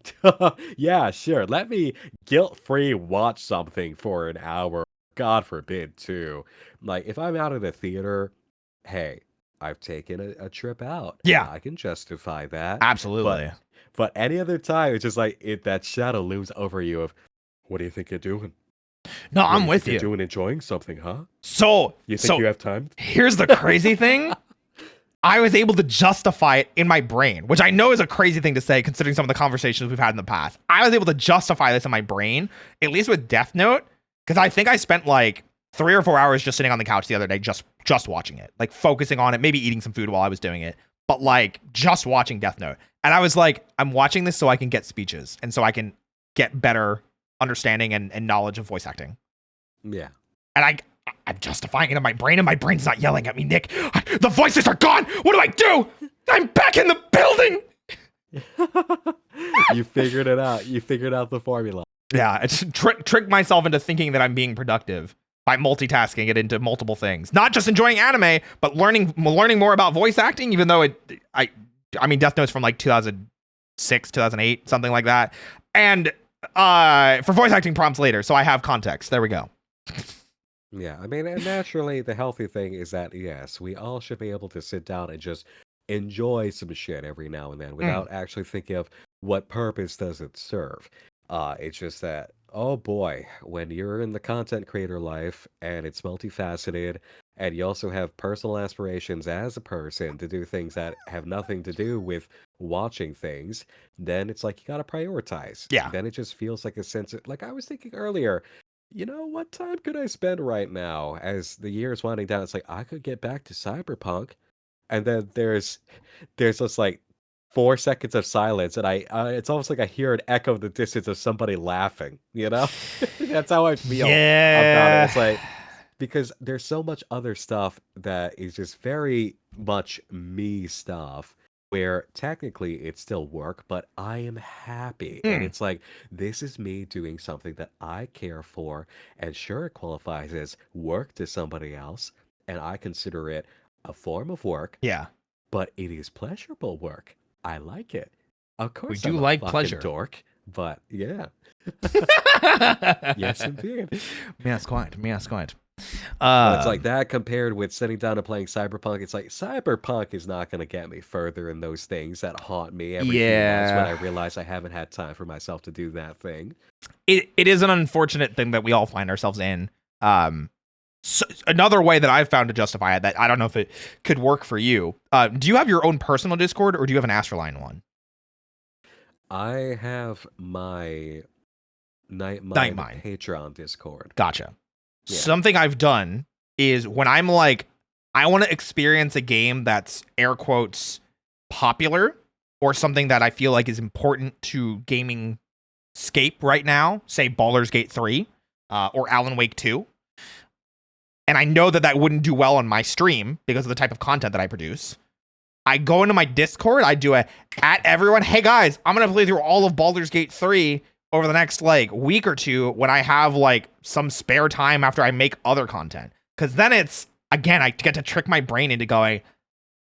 Yeah, sure. Let me guilt-free watch something for an hour. God forbid, too. Like, if I'm out of the theater, hey, I've taken a trip out. Yeah. I can justify that. But Absolutely. but any other time, it's just like that shadow looms over you of, what do you think you're doing? No, What do I'm you with think you. you're doing enjoying something, huh? So You think you have time? here's the crazy thing. I was able to justify it in my brain, which I know is a crazy thing to say considering some of the conversations we've had in the past. I was able to justify this in my brain, at least with Death Note, because I think I spent like 3 or 4 hours just sitting on the couch the other day, just watching it, like focusing on it, maybe eating some food while I was doing it, but like just watching Death Note. And I was like, I'm watching this so I can get speeches and so I can get better understanding and knowledge of voice acting. Yeah. And I'm justifying it in my brain, and my brain's not yelling at me, Nick. The voices are gone. What do I do? I'm back in the building. You figured it out. You figured out the formula. Yeah, it's trick myself into thinking that I'm being productive by multitasking it into multiple things. Not just enjoying anime, but learning more about voice acting, even though I mean, Death Note's from like 2006, 2008, something like that. And for voice acting prompts later, so I have context. There we go. Yeah, I mean, and naturally, the healthy thing is that, yes, we all should be able to sit down and just enjoy some shit every now and then without actually thinking of what purpose does it serve. It's just that, oh boy, when you're in the content creator life and it's multifaceted, and you also have personal aspirations as a person to do things that have nothing to do with watching things, then it's like you gotta prioritize. Yeah. Then it just feels like a sense of, like I was thinking earlier, what time could I spend right now as the year is winding down? It's like I could get back to Cyberpunk, and then there's just like 4 seconds of silence, and it's almost like I hear an echo in the distance of somebody laughing. That's how I feel about it. Yeah. It's like, because there's so much other stuff that is just very much me stuff, where technically it's still work, but I am happy. And it's like, this is me doing something that I care for, and sure, it qualifies as work to somebody else, and I consider it a form of work, Yeah. but it is pleasurable work. I like it. Of course, do I'm a like fucking pleasure. dork, but yeah. Yes, indeed. Yes, quite. Yes, quite. But it's like that compared with sitting down and playing Cyberpunk. It's like Cyberpunk is not going to get me further in those things that haunt me every few months when I realize I haven't had time for myself to do that thing. It is an unfortunate thing that we all find ourselves in. So another way that I've found to justify it, that I don't know if it could work for you. Do you have your own personal Discord, or do you have an Astroline one? I have my Nightmind Patreon Discord. Gotcha. Yeah. Something I've done is when I'm like, I want to experience a game that's air quotes popular, or something that I feel like is important to gaming scape right now, say Baldur's Gate 3 or Alan Wake 2. And I know that that wouldn't do well on my stream because of the type of content that I produce. I go into my Discord, I do at everyone, hey guys, I'm going to play through all of Baldur's Gate 3 over the next like week or two when I have like some spare time after I make other content. Because then it's, again, I get to trick my brain into going,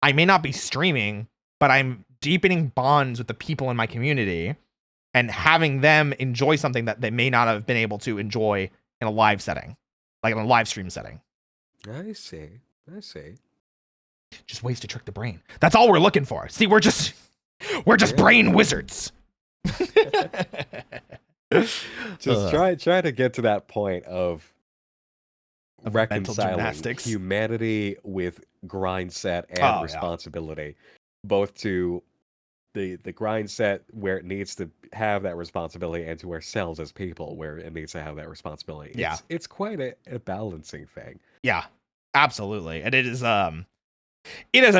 I may not be streaming, but I'm deepening bonds with the people in my community and having them enjoy something that they may not have been able to enjoy in a live setting, like in a live stream setting. I see. Just ways to trick the brain. That's all we're looking for. See, we're just brain wizards. Just try to get to that point of reconciling humanity with grind set and responsibility, both to the grind set where it needs to have that responsibility, and to ourselves as people where it needs to have that responsibility. It's quite a balancing thing. Yeah, absolutely. And it is a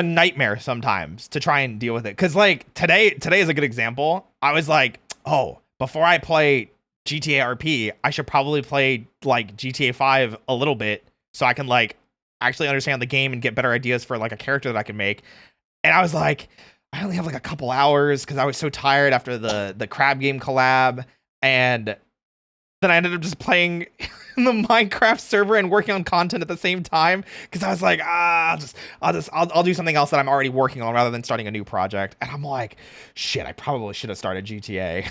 nightmare sometimes to try and deal with it. Cause like today is a good example. I was like, oh, before I play GTA RP, I should probably play like GTA 5 a little bit so I can like actually understand the game and get better ideas for like a character that I can make. And I was like, I only have like a couple hours because I was so tired after the crab game collab. And then I ended up just playing in the Minecraft server and working on content at the same time because I was like, I'll do something else that I'm already working on rather than starting a new project. And I'm like, shit, I probably should have started GTA.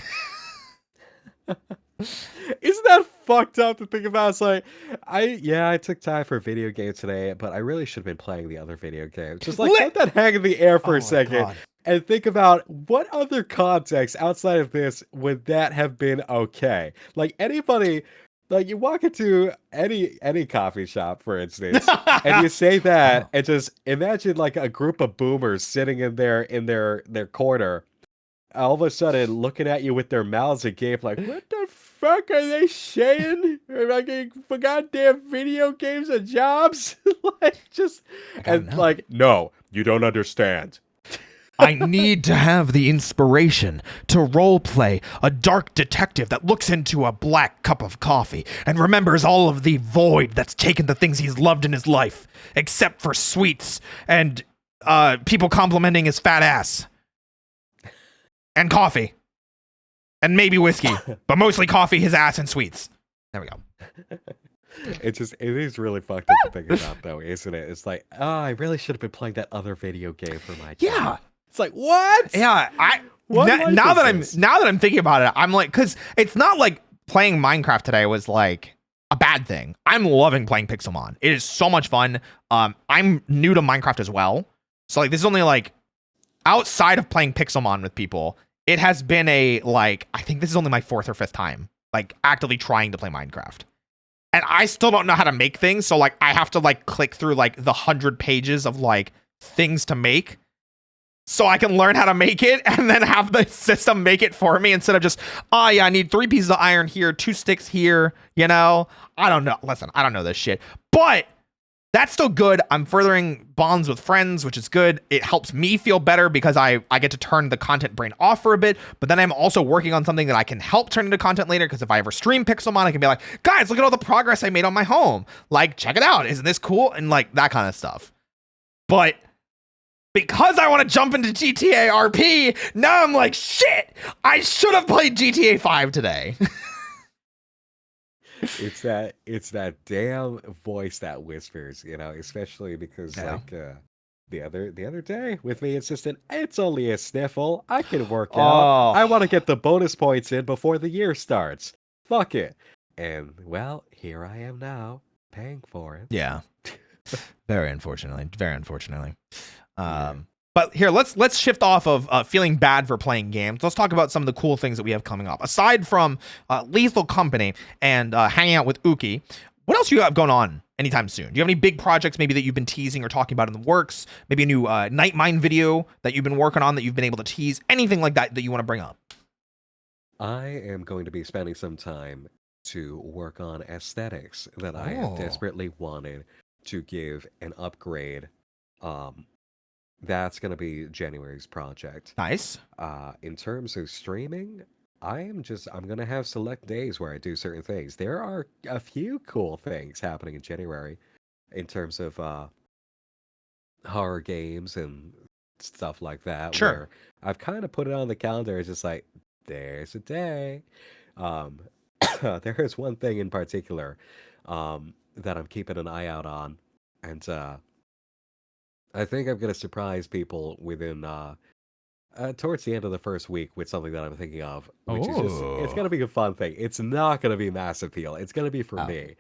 Isn't that fucked up to think about? It's like, I took time for a video game today, but I really should have been playing the other video games. Just like let that hang in the air for a second. God. And think about what other context outside of this would that have been okay? Like anybody, like you walk into any coffee shop, for instance, and you say that, and just imagine like a group of boomers sitting in their corner, all of a sudden looking at you with their mouths agape, like, what the fuck are they saying? Like, for goddamn video games and jobs? Like, no, you don't understand. I need to have the inspiration to roleplay a dark detective that looks into a black cup of coffee and remembers all of the void that's taken the things he's loved in his life, except for sweets and people complimenting his fat ass. And coffee. And maybe whiskey. But mostly coffee, his ass, and sweets. There we go. It is really fucked up to think about, though, isn't it? It's like, I really should have been playing that other video game for my job. Yeah. It's like, what? Yeah, now that I'm thinking about it, I'm like, because it's not like playing Minecraft today was like a bad thing. I'm loving playing Pixelmon. It is so much fun. I'm new to Minecraft as well. So like this is only like outside of playing Pixelmon with people, it has been I think this is only my 4th or 5th time, like, actively trying to play Minecraft. And I still don't know how to make things, so, like, I have to, like, click through, like, the 100 pages of, like, things to make so I can learn how to make it and then have the system make it for me instead of just, oh, yeah, I need 3 pieces of iron here, 2 sticks here, you know? I don't know. Listen, I don't know this shit. But that's still good. I'm furthering bonds with friends, which is good. It helps me feel better because I get to turn the content brain off for a bit, but then I'm also working on something that I can help turn into content later, because if I ever stream Pixelmon, I can be like, guys, look at all the progress I made on my home. Like, check it out. Isn't this cool? And, like, that kind of stuff. But because I want to jump into GTA RP, now I'm like, shit, I should have played GTA 5 today. It's that damn voice that whispers, especially because like the other day with me, it's only a sniffle. I can work out. I want to get the bonus points in before the year starts. Fuck it. And well, here I am now, paying for it. Yeah. Very unfortunately. Very unfortunately. But here, let's shift off of feeling bad for playing games. Let's talk about some of the cool things that we have coming up. Aside from Lethal Company and hanging out with Uki, what else do you have going on anytime soon? Do you have any big projects maybe that you've been teasing or talking about in the works? Maybe a new Night Mine video that you've been working on that you've been able to tease? Anything like that that you want to bring up? I am going to be spending some time to work on aesthetics that I have desperately wanted to give an upgrade. That's going to be January's project. Nice. In terms of streaming, I'm going to have select days where I do certain things. There are a few cool things happening in January in terms of horror games and stuff like that. Sure. Where I've kind of put it on the calendar. It's just like, there's a day. There is one thing in particular that I'm keeping an eye out on. And I think I'm going to surprise people within towards the end of the first week with something that I'm thinking of, which is it's going to be a fun thing. It's not going to be mass appeal. It's going to be for me.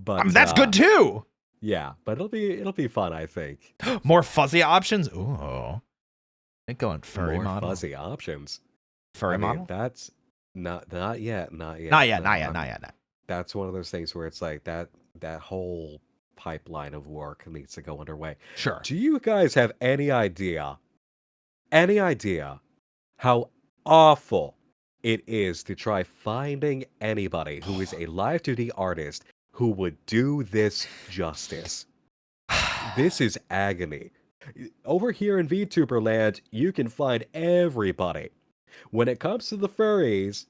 But that's good too. Yeah, but it'll be fun, I think. More fuzzy options. Ooh. Ain't going furry More model. fuzzy options. Furry model? That's not yet. Not yet. That's one of those things where it's like that whole pipeline of work needs to go underway. Sure. Do you guys have any idea how awful it is to try finding anybody who is a live 2D artist who would do this justice? This is agony. Over here in VTuber land, you can find everybody. When it comes to the furries,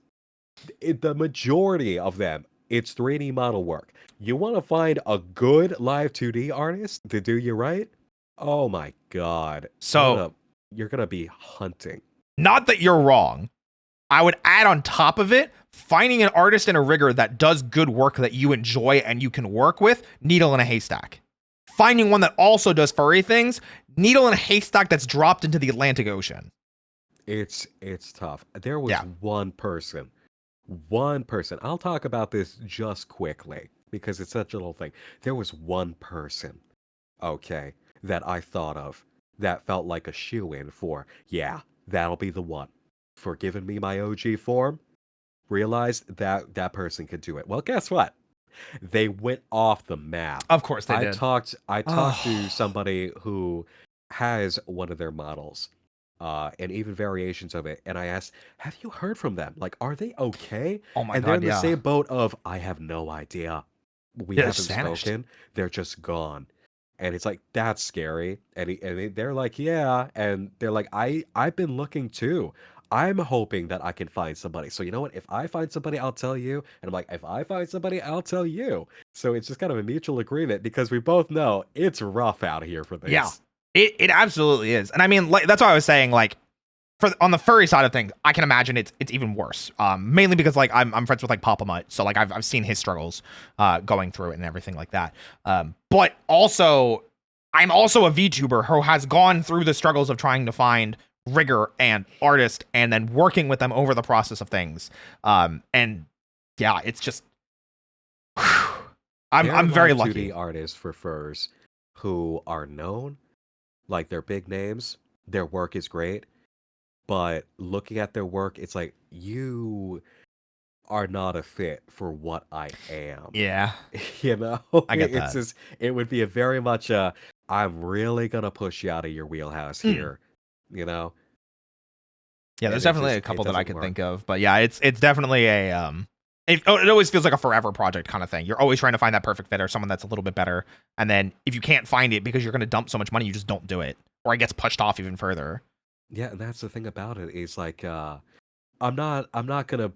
the majority of them, it's 3D model work. You want to find a good live 2D artist to do you right? Oh my god. So you're going to be hunting. Not that you're wrong. I would add on top of it, finding an artist and a rigger that does good work that you enjoy and you can work with, needle in a haystack. Finding one that also does furry things, needle in a haystack that's dropped into the Atlantic Ocean. It's tough. There was one person. I'll talk about this just quickly because it's such a little thing. There was one person, okay, that I thought of that felt like a shoo-in for, yeah, that'll be the one. For giving me my OG form, realized that person could do it. Well, guess what? They went off the map. Of course they did. I talked to somebody who has one of their models, and even variations of it, and I asked, have you heard from them? Like, are they okay? Oh my and god, they're in the same boat of, I have no idea. We haven't spoken. They're just gone. And it's like, that's scary. And they're like, yeah. And they're like, I've been looking too. I'm hoping that I can find somebody. So you know what? If I find somebody, I'll tell you. And I'm like, if I find somebody, I'll tell you. So it's just kind of a mutual agreement because we both know it's rough out here for this. Yeah, it absolutely is. And I mean, like, that's why I was saying, like, on the furry side of things, I can imagine it's even worse. Mainly because, like, I'm friends with, like, Papa Mutt, so, like, I've seen his struggles going through it and everything like that. But also, I'm also a VTuber who has gone through the struggles of trying to find rigger and artist and then working with them over the process of things. And yeah, it's just I'm very lucky. 2D artists for furs who are known, like they're big names, their work is great, but looking at their work, it's like you are not a fit for what I am. Yeah, You know, I get it's that. just it would be a very much I'm really gonna push you out of your wheelhouse Hmm. here, you know, Yeah, there's and it definitely just a it couple that I doesn't could think work. of, but yeah, it's definitely a it always feels like a forever project kind of thing. You're always trying to find that perfect fit or someone that's a little bit better, and then if you can't find it because you're going to dump so much money, you just don't do it, or it gets pushed off even further. Yeah, and that's the thing about it is like I'm not gonna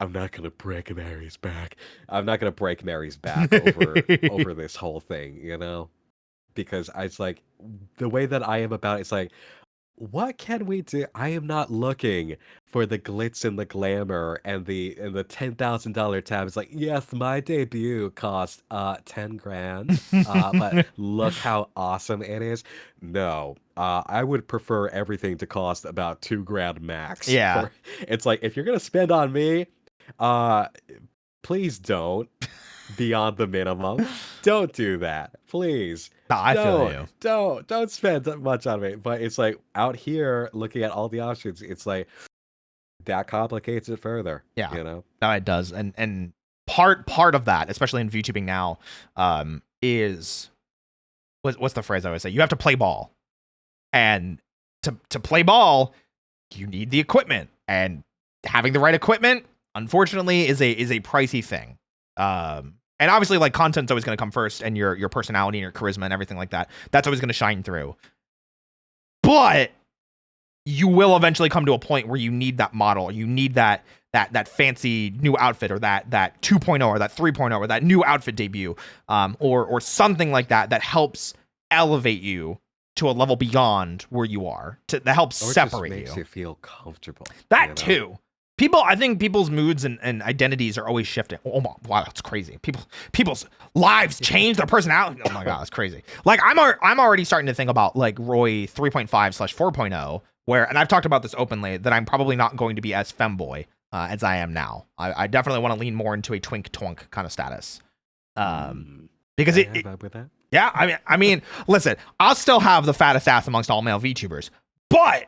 I'm not gonna break Mary's back. I'm not gonna break Mary's back over this whole thing, you know? Because it's like the way that I am about it's like what can we do? I am not looking for the glitz and the glamour and the $10,000 tab. It's like, yes, my debut cost 10 grand. But look how awesome it is. No. I would prefer everything to cost about 2 grand max Yeah, for it's like if you're gonna spend on me, uh please don't beyond the minimum. Don't do that. Please. nah, I feel Don't. you. Don't spend that much on it. But it's like out here looking at all the options, it's like that complicates it further, Yeah, you know? no, it does, and part of that, especially in VTubing now, is what's the phrase I would say? You have to play ball, and to play ball, you need the equipment, and having the right equipment, unfortunately, is a pricey thing. And obviously, like content's always going to come first, and your personality and your charisma and everything like that. That's always going to shine through. But you will eventually come to a point where you need that model. You need that fancy new outfit, or that 2.0 or that 3.0 or that new outfit debut, or something like that that helps elevate you to a level beyond where you are. That helps Or it just separate makes you. you feel comfortable, That you know? too. I think people's moods and identities are always shifting. Oh my, wow, that's crazy. People's lives change, their personality. Oh my god, that's crazy. Like I'm already starting to think about like Roy 3.5/4.0, where, and I've talked about this openly, that I'm probably not going to be as femboy as I am now. I definitely want to lean more into a twink twunk kind of status. Um, Mm, because I vibe with that. yeah, I mean, listen, I'll still have the fattest ass amongst all male VTubers, but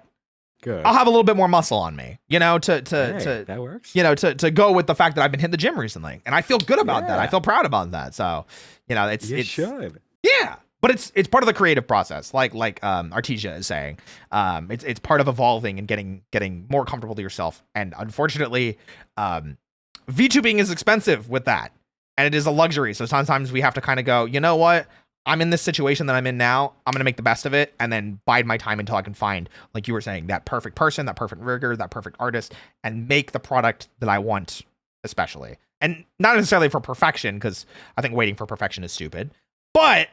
Good. I'll have a little bit more muscle on me, Hey, that works. to go with the fact that I've been hitting the gym recently, and I feel good about that. I Yeah, feel proud about that. So, you should. yeah, but it's part of the creative process, like Artesia is saying. It's part of evolving and getting more comfortable to yourself, and unfortunately, VTubing is expensive with that, and it is a luxury. So sometimes we have to kind of go, you know what? I'm in this situation that I'm in now. I'm gonna make the best of it, and then bide my time until I can find, like you were saying, that perfect person, that perfect rigger, that perfect artist, and make the product that I want, especially. And not necessarily for perfection, because I think waiting for perfection is stupid, but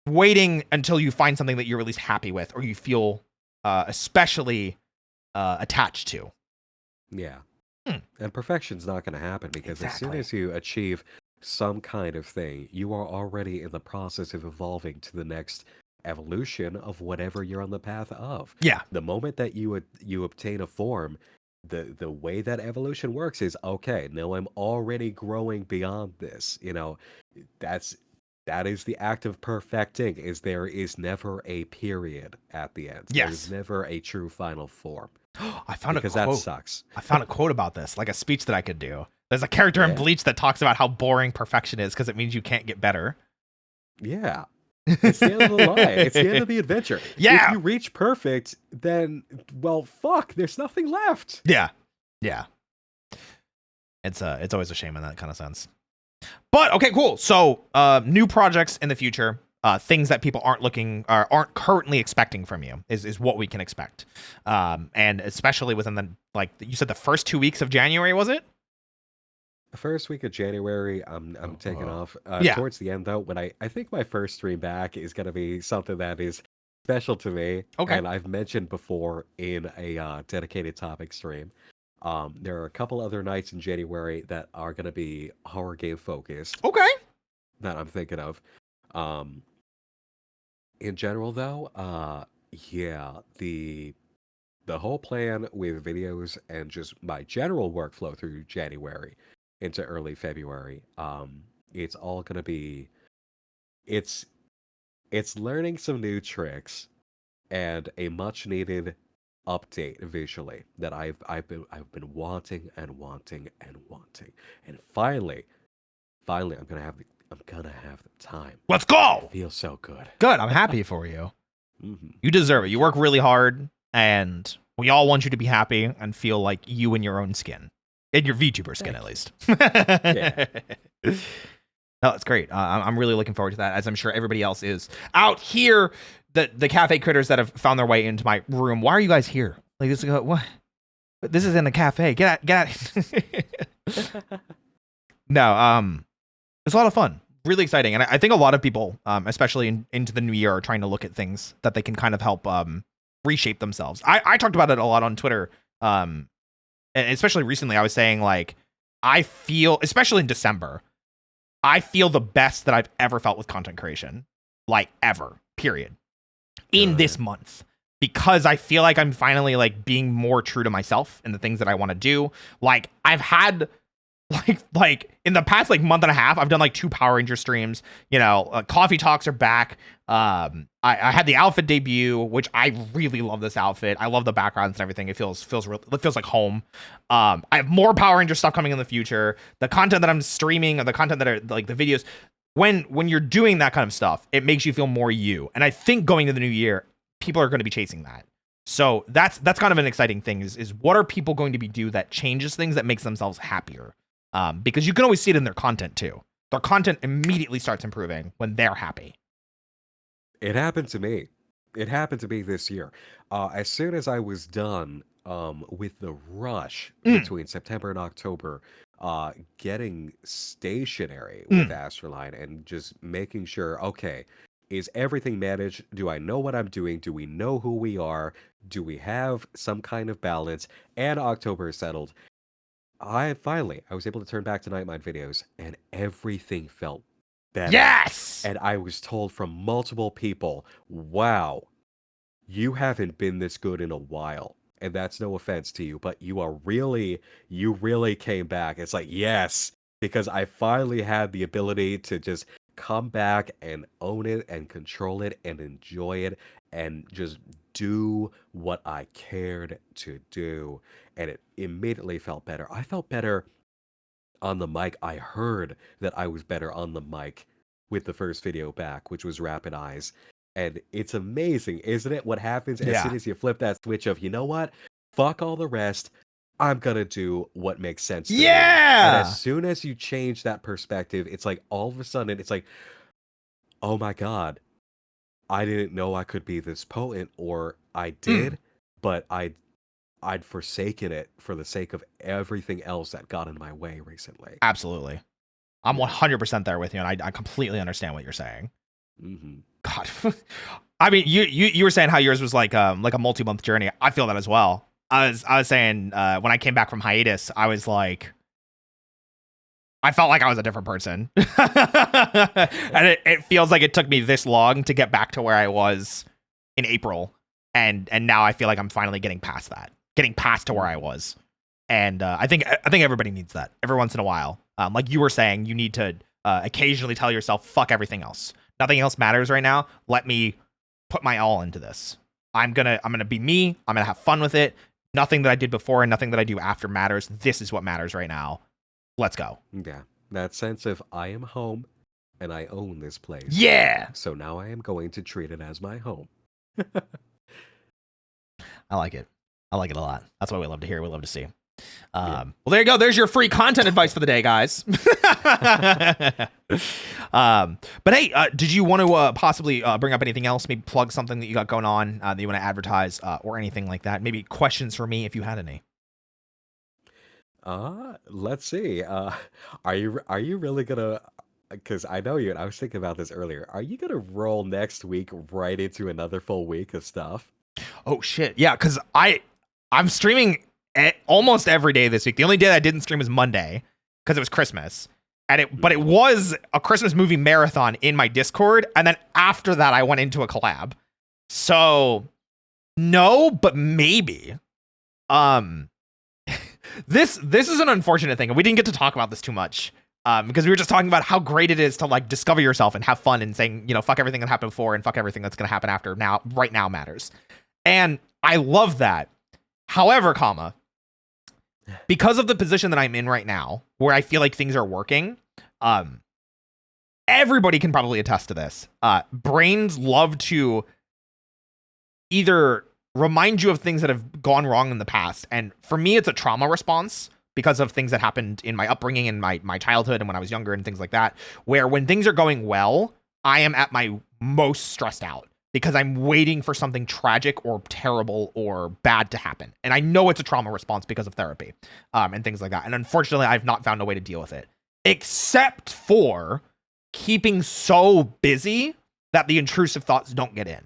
waiting until you find something that you're at least happy with, or you feel especially attached to. Yeah. Hmm. And perfection's not going to happen because as soon Exactly. as you achieve some kind of thing, you are already in the process of evolving to the next evolution of whatever you're on the path of. Yeah. The moment that you obtain a form, the way that evolution works is okay, now I'm already growing beyond this. You know, that's that is the act of perfecting is there is never a period at the end. There is Yes. never a true final form I found a because that quote. sucks. I found a quote about this, like a speech that I could do. There's a character in Yeah. Bleach that talks about how boring perfection is because it means you can't get better. Yeah. It's the end of the line. It's the end of the adventure. If Yeah. you reach perfect, then well, fuck, there's nothing left. Yeah. Yeah. It's always a shame in that kind of sense. But okay, cool. So new projects in the future, things that people aren't currently expecting from you is what we can expect. And especially within the, like you said, the first 2 weeks of January, was it? The first week of January, I'm taking off. Yeah. Towards the end though, when I think my first stream back is gonna be something that is special to me, Okay. and I've mentioned before in a dedicated topic stream. There are a couple other nights in January that are gonna be horror game focused Okay. that I'm thinking of. Um, in general though, yeah, the whole plan with videos and just my general workflow through January into early February, it's all gonna be it's it's learning some new tricks and a much needed update visually that I've been wanting and wanting and wanting, and finally I'm gonna have the time. Let's It go. feels so good. Good. I'm happy for you. hmm You deserve it. You work really hard, and we all want you to be happy and feel like you in your own skin, in your VTuber skin, at least. Yeah. No, it's great. I'm really looking forward to that, as I'm sure everybody else is out here. The cafe critters that have found their way into my room. Why are you guys here? Like this? What? This is in the cafe. Get out. No. It's a lot of fun. Really exciting, and I think a lot of people, especially into the new year, are trying to look at things that they can kind of help reshape themselves. I talked about it a lot on Twitter, and especially recently. I was saying, like, I feel, especially in December, I feel the best that I've ever felt with content creation, like ever, period, in this month, because I feel like I'm finally like being more true to myself and the things that I want to do. Like, I've had like in the past like month and a half, I've done like 2 Power Ranger streams. You know, coffee talks are back. I had the outfit debut, which I really love this outfit. I love the backgrounds and everything. It feels like home. I have more Power Ranger stuff coming in the future. The content that I'm streaming, or the content that are like the videos, when you're doing that kind of stuff, it makes you feel more you. And I think going to the new year, people are going to be chasing that. So that's kind of an exciting thing. Is what are people going to be do that changes things, that makes themselves happier? Because you can always see it in their content too. Their content immediately starts improving when they're happy. It happened to me. It happened to me this year. As soon as I was done with the rush between September and October, getting stationary with Astroline and just making sure, okay, is everything managed? Do I know what I'm doing? Do we know who we are? Do we have some kind of balance? And October is settled. I was able to turn back to Nightmind videos, and everything felt better. Yes! And I was told from multiple people, wow, you haven't been this good in a while. And that's no offense to you, but you really came back. It's like, yes, because I finally had the ability to just come back and own it and control it and enjoy it and just do what I cared to do. And it immediately felt better. I felt better on the mic. I heard that I was better on the mic with the first video back, which was Rapid Eyes. And it's amazing, isn't it? What happens as soon as you flip that switch of, you know what? Fuck all the rest. I'm gonna do what makes sense to me. And as soon as you change that perspective, it's like all of a sudden, it's like, oh my God, I didn't know I could be this potent, or I did, but I'd forsaken it for the sake of everything else that got in my way recently. Absolutely. I'm 100% there with you, and I completely understand what you're saying. God. I mean, you were saying how yours was like a multi-month journey. I feel that as well. I was saying when I came back from hiatus, I was like, I felt like I was a different person. And it feels like it took me this long to get back to where I was in April. And now I feel like I'm finally getting past that, getting past to where I was. And I think everybody needs that every once in a while. Like you were saying, you need to occasionally tell yourself, fuck everything else. Nothing else matters right now. Let me put my all into this. I'm gonna be me. I'm gonna have fun with it. Nothing that I did before and nothing that I do after matters. This is what matters right now. Let's go. Yeah, that sense of I am home and I own this place. Yeah. So now I am going to treat it as my home. I like it. I like it a lot. That's what we love to hear. We love to see. Well, there you go. There's your free content advice for the day, guys. But hey, did you want to possibly bring up anything else? Maybe plug something that you got going on that you want to advertise or anything like that? Maybe questions for me if you had any. Let's see. Are you really gonna? Because I know you, and I was thinking about this earlier. Are you gonna roll next week right into another full week of stuff? Oh shit, yeah. Because I'm streaming almost every day this week. The only day that I didn't stream was Monday because it was Christmas, but it was a Christmas movie marathon in my Discord, and then after that I went into a collab. So no, but maybe. This is an unfortunate thing, and we didn't get to talk about this too much Because we were just talking about how great it is to like discover yourself and have fun and saying, fuck everything that happened before and fuck everything that's going to happen after. Now, right now matters. And I love that. However, because of the position that I'm in right now, where I feel like things are working, everybody can probably attest to this. Brains love to either remind you of things that have gone wrong in the past. And for me, it's a trauma response because of things that happened in my upbringing and my childhood and when I was younger and things like that, where when things are going well, I am at my most stressed out because I'm waiting for something tragic or terrible or bad to happen. And I know it's a trauma response because of therapy and things like that. And unfortunately, I've not found a way to deal with it, except for keeping so busy that the intrusive thoughts don't get in.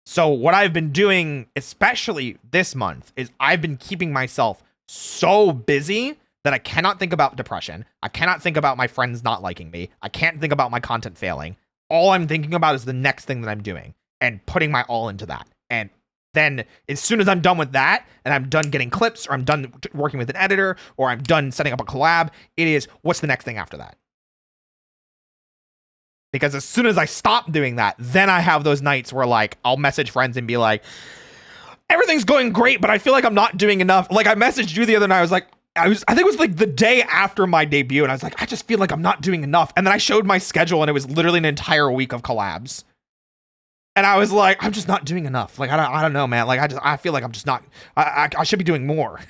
So what I've been doing, especially this month, is I've been keeping myself so busy that I cannot think about depression. I cannot think about my friends not liking me. I can't think about my content failing. All I'm thinking about is the next thing that I'm doing and putting my all into that. And then as soon as I'm done with that and I'm done getting clips or I'm done working with an editor or I'm done setting up a collab, it is what's the next thing after that? Because as soon as I stop doing that, then I have those nights where like I'll message friends and be like, everything's going great, but I feel like I'm not doing enough. Like I messaged you the other night. I think it was like the day after my debut. And I was like, I just feel like I'm not doing enough. And then I showed my schedule and it was literally an entire week of collabs. And I was like, I'm just not doing enough. Like, I don't know, man. Like I feel like I'm just not, I should be doing more.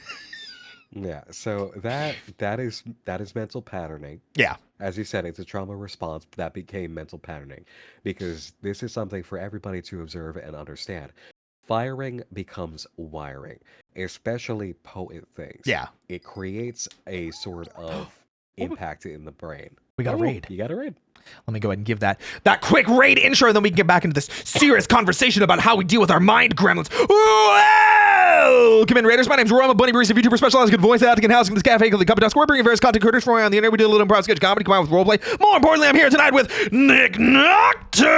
Yeah. So that is mental patterning. Yeah. As you said, it's a trauma response that became mental patterning because this is something for everybody to observe and understand. Firing becomes wiring, especially potent things. Yeah. It creates a sort of impact in the brain. We got a raid. You got a raid. Let me go ahead and give that quick raid intro, and then we can get back into this serious conversation about how we deal with our mind gremlins. Welcome in, Raiders. My name's Roy. I'm a bunny barista, VTuber, specialized in voice acting and housing. This cafe called the Cup of Dusk. We're bringing various content creators from around the internet. We do a little improv sketch comedy, combined with roleplay. More importantly, I'm here tonight with Nick Nocturne.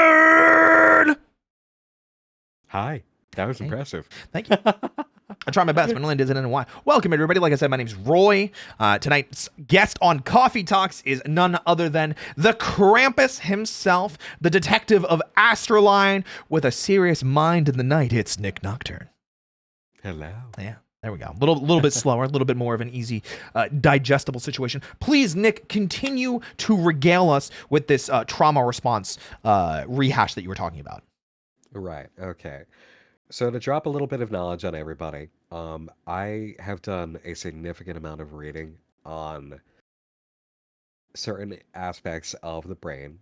Hi. That was impressive. Thank you. I try my best, but Linda isn't in a while. Welcome, everybody. Like I said, my name's Roy. Tonight's guest on Coffee Talks is none other than the Krampus himself, the detective of Astroline with a serious mind in the night. It's Nick Nocturne. Hello. Yeah, there we go. A little bit slower, a little bit more of an easy, digestible situation. Please, Nick, continue to regale us with this trauma response rehash that you were talking about. Right. Okay. So to drop a little bit of knowledge on everybody, I have done a significant amount of reading on certain aspects of the brain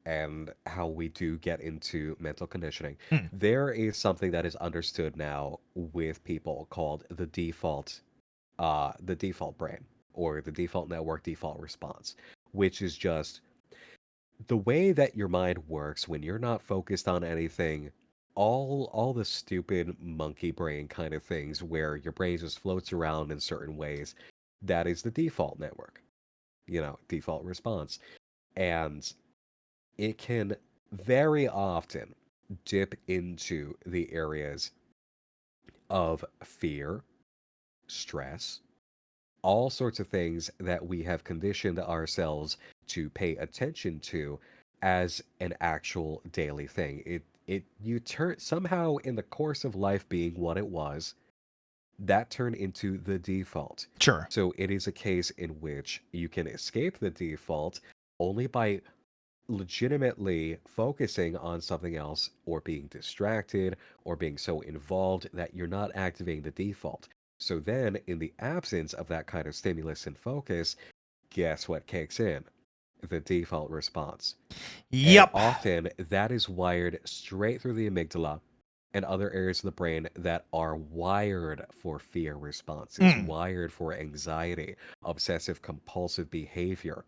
and how we do get into mental conditioning. There is something that is understood now with people called the default brain or the default network default response, which is just the way that your mind works when you're not focused on anything. All the stupid monkey brain kind of things where your brain just floats around in certain ways, that is the default network, default response. And it can very often dip into the areas of fear, stress, all sorts of things that we have conditioned ourselves to pay attention to as an actual daily thing. You turn somehow in the course of life being what it was, that turned into the default. Sure. So it is a case in which you can escape the default only by legitimately focusing on something else or being distracted or being so involved that you're not activating the default. So then, in the absence of that kind of stimulus and focus, guess what kicks in? The default response. Yep. And often that is wired straight through the amygdala and other areas of the brain that are wired for fear responses, wired for anxiety, obsessive compulsive behavior.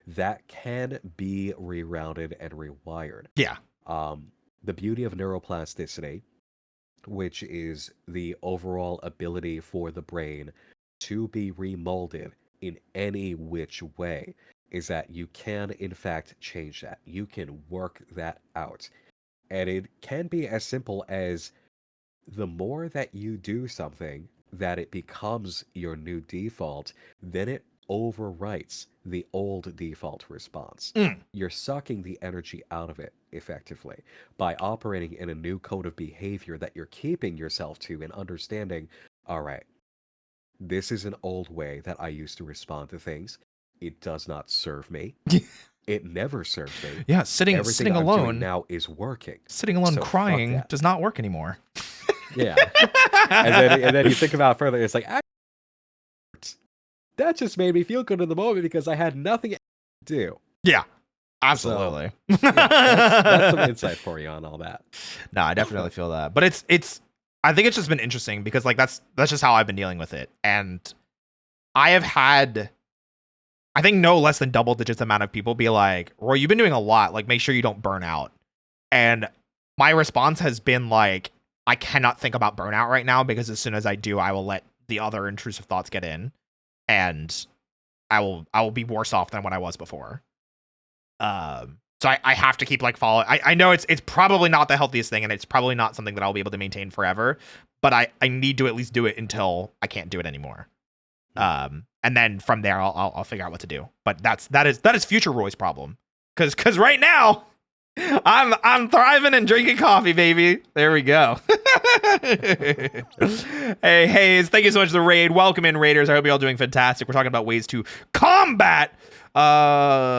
That can be rerouted and rewired. Yeah. The beauty of neuroplasticity, which is the overall ability for the brain to be remolded in any which way, is that you can, in fact, change that. You can work that out. And it can be as simple as the more that you do something that it becomes your new default, then it overwrites the old default response. Mm. You're sucking the energy out of it effectively by operating in a new code of behavior that you're keeping yourself to and understanding, all right, this is an old way that I used to respond to things. It does not serve me. It never served me. Yeah, sitting Everything I'm doing now is working. sitting alone So fuck crying that. does not work anymore. Yeah. And then you think about it further, it's like, that just made me feel good in the moment because I had nothing to do. Yeah, So, absolutely. that's some insight for you on all that. No, I definitely feel that. But it's I think it's just been interesting because like that's just how I've been dealing with it. And I have had I think no less than double digits amount of people be like, Roy, you've been doing a lot. Like, make sure you don't burn out. And my response has been like, I cannot think about burnout right now because as soon as I do, I will let the other intrusive thoughts get in, and I will be worse off than what I was before. So I have to keep like following. I know it's probably not the healthiest thing, and it's probably not something that I'll be able to maintain forever. But I need to at least do it until I can't do it anymore. And then from there I'll figure out what to do. But that is future Roy's problem. Cause right now I'm thriving and drinking coffee, baby. There we go. Hey Hayes, thank you so much for the raid. Welcome in, Raiders. I hope you're all doing fantastic. We're talking about ways to combat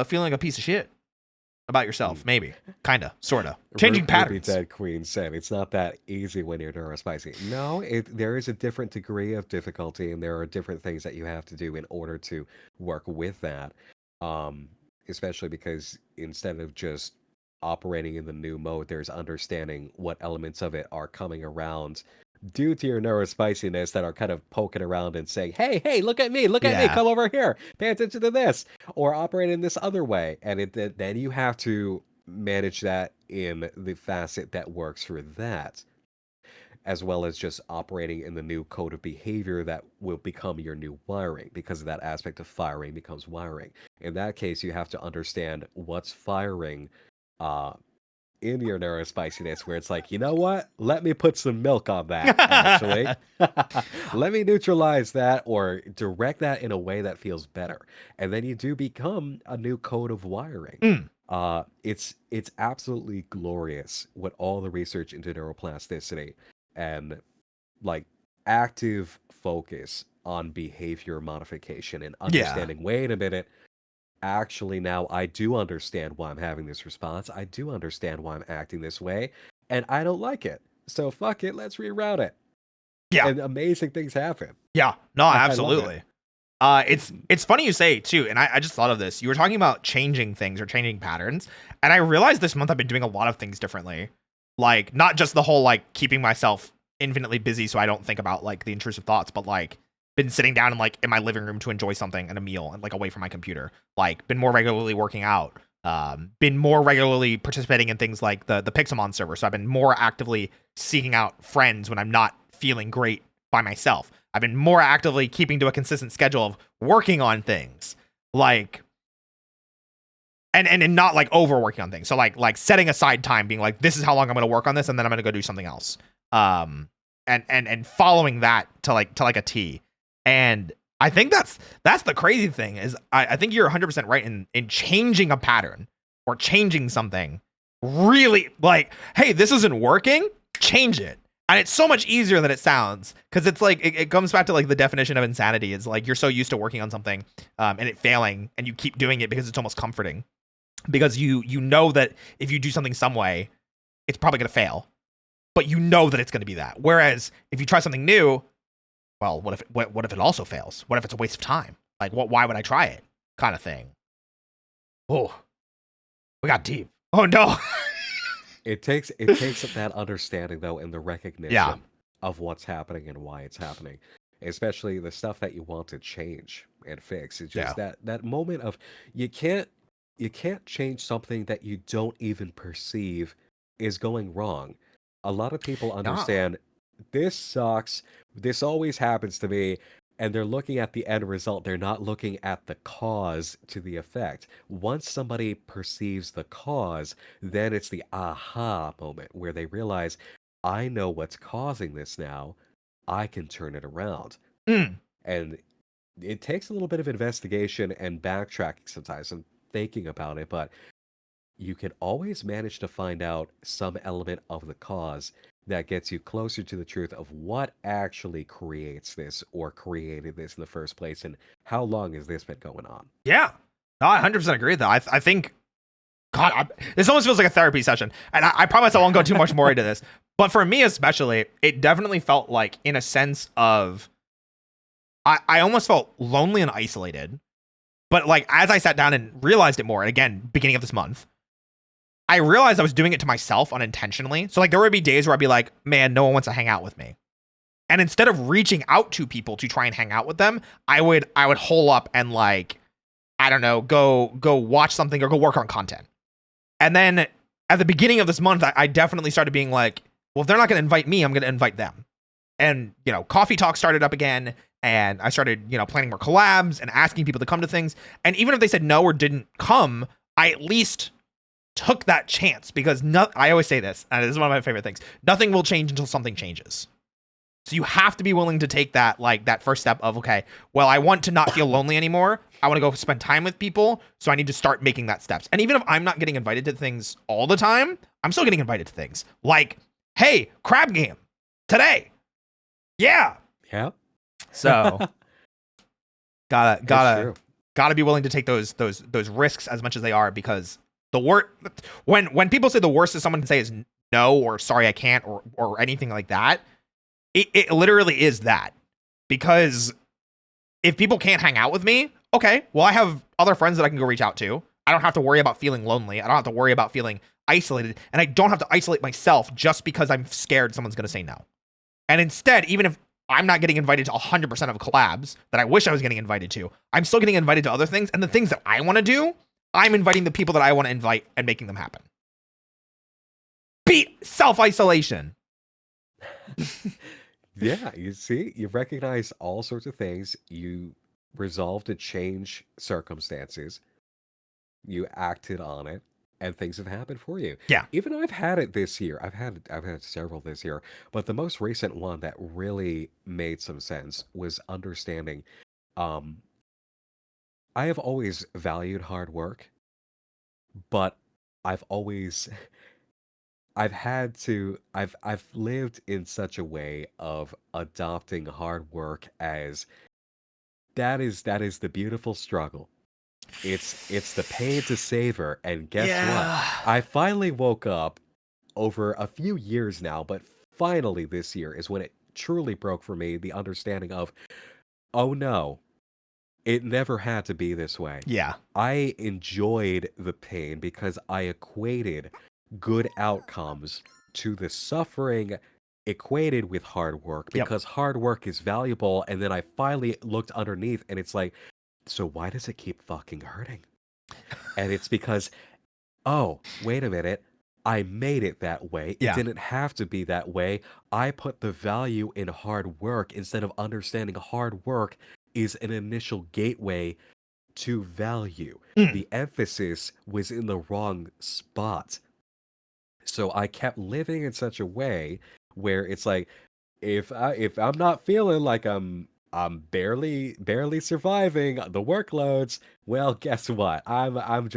feeling a piece of shit about yourself. Maybe, kinda, sorta, changing patterns. Dead Queen said it's not that easy when you're neurospicy. No, there is a different degree of difficulty, and there are different things that you have to do in order to work with that. Especially because instead of just operating in the new mode, there's understanding what elements of it are coming around due to your neurospiciness that are kind of poking around and saying, hey, look at me, come over here, pay attention to this, or operate in this other way. And then you have to manage that in the facet that works for that, as well as just operating in the new code of behavior that will become your new wiring, because of that aspect of firing becomes wiring. In that case, you have to understand what's firing in your neurospiciness, where it's like, you know what? Let me put some milk on that, actually. Let me neutralize that or direct that in a way that feels better. And then you do become a new code of wiring. It's absolutely glorious what all the research into neuroplasticity and like active focus on behavior modification and understanding, wait a minute, actually now I do understand why I'm having this response. I do understand why I'm acting this way, and I don't like it. So fuck it, let's reroute it. Yeah. And amazing things happen. Yeah. No, absolutely. It's funny you say too, and I just thought of this. You were talking about changing things or changing patterns, and I realized this month I've been doing a lot of things differently. Like, not just the whole like keeping myself infinitely busy so I don't think about like the intrusive thoughts, but like been sitting down and like in my living room to enjoy something and a meal and like away from my computer. Like, been more regularly working out. Been more regularly participating in things like the Pixelmon server. So I've been more actively seeking out friends when I'm not feeling great by myself. I've been more actively keeping to a consistent schedule of working on things, like, and not like overworking on things. So like setting aside time, being like, this is how long I'm going to work on this, and then I'm going to go do something else. And following that to like a T. And I think that's the crazy thing is I think you're 100% right in changing a pattern or changing something. Really, like, hey, this isn't working, change it. And it's so much easier than it sounds, because it's like it comes back to like the definition of insanity is like you're so used to working on something and it failing, and you keep doing it because it's almost comforting, because you know that if you do something some way, it's probably going to fail, but you know that it's going to be that. Whereas if you try something new, well, what if it also fails? What if it's a waste of time? Like, why would I try it? Kind of thing. Oh, we got deep. Oh no. It takes that understanding though, and the recognition of what's happening and why it's happening, especially the stuff that you want to change and fix. It's just that moment of you can't change something that you don't even perceive is going wrong. A lot of people understand this sucks. This always happens to me. And they're looking at the end result. They're not looking at the cause to the effect. Once somebody perceives the cause, then it's the aha moment where they realize, I know what's causing this now. I can turn it around. And it takes a little bit of investigation and backtracking sometimes and thinking about it, but you can always manage to find out some element of the cause that gets you closer to the truth of what actually creates this or created this in the first place and how long has this been going on. Yeah. No, I 100% agree with that. I think, God, this almost feels like a therapy session. And I promise I won't go too much more into this. But for me especially, it definitely felt like, in a sense of, I almost felt lonely and isolated. But like, as I sat down and realized it more, and again, beginning of this month, I realized I was doing it to myself unintentionally. So like, there would be days where I'd be like, man, no one wants to hang out with me. And instead of reaching out to people to try and hang out with them, I would hole up and, like, I don't know, go watch something or go work on content. And then at the beginning of this month, I definitely started being like, well, if they're not going to invite me, I'm going to invite them. And, you know, Coffee Talk started up again. And I started, you know, planning more collabs and asking people to come to things. And even if they said no or didn't come, I at least took that chance, because I always say this, and this is one of my favorite things. Nothing will change until something changes. So you have to be willing to take that, like, that first step of, okay, well, I want to not feel lonely anymore. I want to go spend time with people. So I need to start making that steps. And even if I'm not getting invited to things all the time, I'm still getting invited to things. Like, hey, crab game today. Yeah. Yeah. So gotta be willing to take those risks as much as they are, because when people say the worst that someone can say is no, or sorry, I can't, or anything like that, it literally is that. Because if people can't hang out with me, okay, well, I have other friends that I can go reach out to. I don't have to worry about feeling lonely. I don't have to worry about feeling isolated. And I don't have to isolate myself just because I'm scared someone's going to say no. And instead, even if I'm not getting invited to 100% of collabs that I wish I was getting invited to, I'm still getting invited to other things. And the things that I want to do, I'm inviting the people that I want to invite and making them happen. Beat self-isolation. Yeah, you see, you recognize all sorts of things. You resolve to change circumstances. You acted on it, and things have happened for you. Yeah. Even I've had it this year. I've had several this year, but the most recent one that really made some sense was understanding. Um, I have always valued hard work, but I've always I've lived in such a way of adopting hard work as that is the beautiful struggle. It's the pain to savor, and guess what? Yeah. I finally woke up over a few years now, but finally this year is when it truly broke for me, the understanding of, oh no, it never had to be this way. Yeah. I enjoyed the pain because I equated good outcomes to the suffering equated with hard work, Yep. because hard work is valuable. And then I finally looked underneath and it's like, so why does it keep fucking hurting? And it's because, oh, wait a minute. I made it that way. It Yeah. didn't have to be that way. I put the value in hard work instead of understanding hard work is an initial gateway to value. The emphasis was in the wrong spot. So I kept living in such a way where it's like, if I'm not feeling like I'm barely surviving the workloads, well, guess what? I'm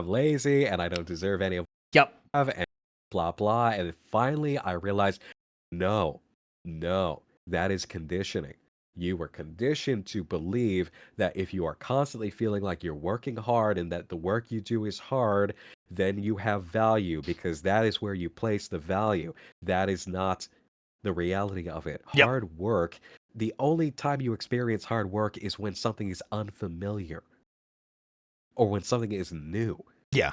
lazy and I don't deserve any of Yep. and blah blah. And finally I realized, no, no, that is conditioning. You were conditioned to believe that if you are constantly feeling like you're working hard and that the work you do is hard, then you have value, because that is where you place the value. That is not the reality of it. Yep. Hard work, the only time you experience hard work is when something is unfamiliar or when something is new. Yeah.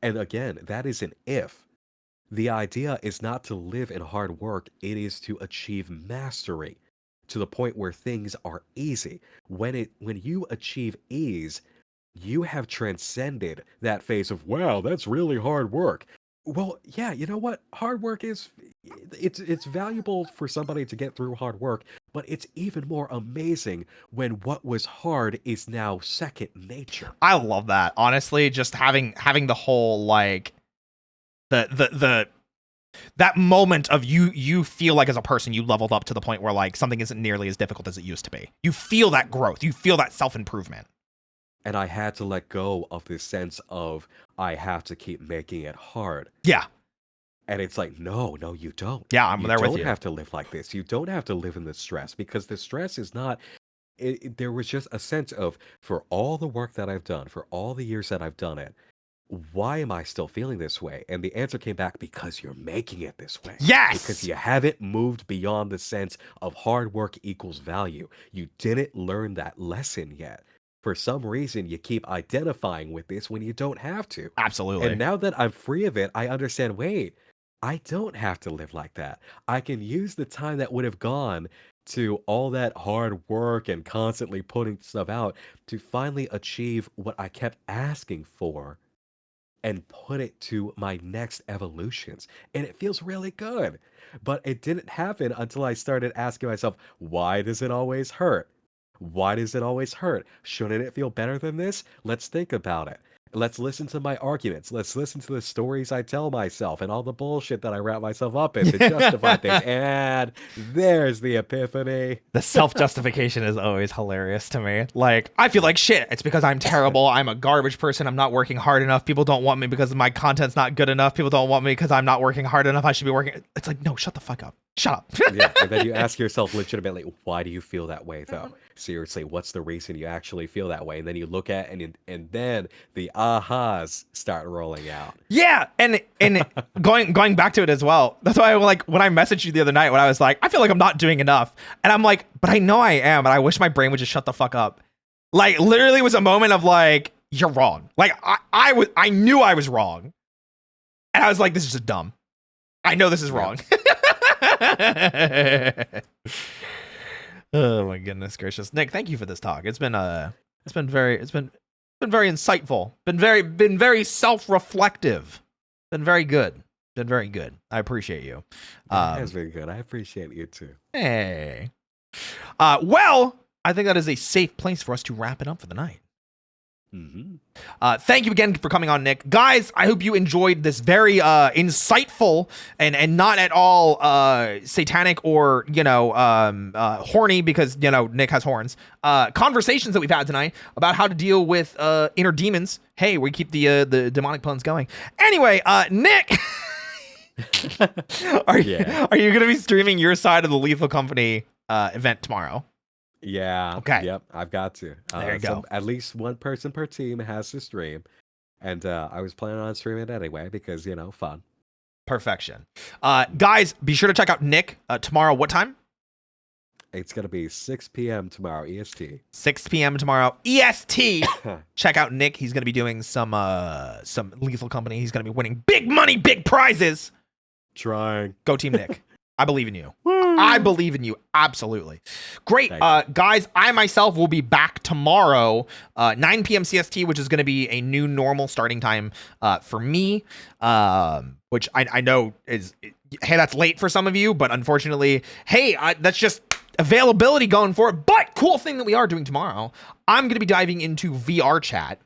And again, that is an if. The idea is not to live in hard work, it is to achieve mastery to the point where things are easy. When you achieve ease, you have transcended that phase of, wow, that's really hard work. Well, yeah, you know what? Hard work it's valuable for somebody to get through hard work, but it's even more amazing when what was hard is now second nature. I love that. Honestly, just having the whole, like, the That moment of you feel like as a person you leveled up to the point where like something isn't nearly as difficult as it used to be. You feel that growth. You feel that self-improvement. And I had to let go of this sense of I have to keep making it hard. Yeah. And it's like, no, you don't. Yeah, I'm there with you. You don't have to live like this. You don't have to live in the stress, because the stress is not. There was just a sense of, for all the work that I've done, for all the years that I've done it, why am I still feeling this way? And the answer came back, because you're making it this way. Yes. Because you haven't moved beyond the sense of hard work equals value. You didn't learn that lesson yet. For some reason, you keep identifying with this when you don't have to. Absolutely. And now that I'm free of it, I understand, wait, I don't have to live like that. I can use the time that would have gone to all that hard work and constantly putting stuff out to finally achieve what I kept asking for and put it to my next evolutions. And it feels really good. But it didn't happen until I started asking myself, why does it always hurt? Why does it always hurt? Shouldn't it feel better than this? Let's think about it. Let's listen to my arguments. Let's listen to the stories I tell myself and all the bullshit that I wrap myself up in to justify things. And there's the epiphany. The self-justification is always hilarious to me. Like, I feel like shit. It's because I'm terrible. I'm a garbage person. I'm not working hard enough. People don't want me because my content's not good enough. People don't want me because I'm not working hard enough. I should be working. It's like, no, shut the fuck up. Shut up. Yeah, and then you ask yourself legitimately, why do you feel that way, though? Seriously, what's the reason you actually feel that way? And then you look at and then the ahas start rolling out. Yeah, and going back to it as well. That's why like when I messaged you the other night when I was like, I feel like I'm not doing enough, and I'm like, but I know I am, and I wish my brain would just shut the fuck up. Like literally was a moment of like, you're wrong. Like I knew I was wrong, and I was like, this is just dumb. I know this is wrong. Oh my goodness gracious, Nick! Thank you for this talk. It's been very insightful. Been very self-reflective. Been very good. Been very good. I appreciate you. It has been good. I appreciate you too. Hey. Well, I think that is a safe place for us to wrap it up for the night. Mm-hmm. Thank you again for coming on, Nick. Guys, I hope you enjoyed this very insightful and not at all satanic or, horny, because, Nick has horns, conversations that we've had tonight about how to deal with inner demons. Hey, we keep the demonic puns going. Anyway, Nick, are you going to be streaming your side of the Lethal Company event tomorrow? Yeah. Okay. Yep. I've got to. There you go. At least one person per team has to stream, and I was planning on streaming it anyway because fun. Perfection. Guys, be sure to check out Nick tomorrow. What time? It's gonna be 6 p.m. tomorrow EST. 6 p.m. tomorrow EST. Check out Nick. He's gonna be doing some Lethal Company. He's gonna be winning big money, big prizes. Trying. Go Team Nick. I believe in you. I believe in you. Absolutely. Great. Guys, I myself will be back tomorrow, 9 p.m. CST, which is going to be a new normal starting time for me, which I know is, hey, that's late for some of you, but unfortunately, hey, that's just availability going for it. But cool thing that we are doing tomorrow, I'm going to be diving into VR chat.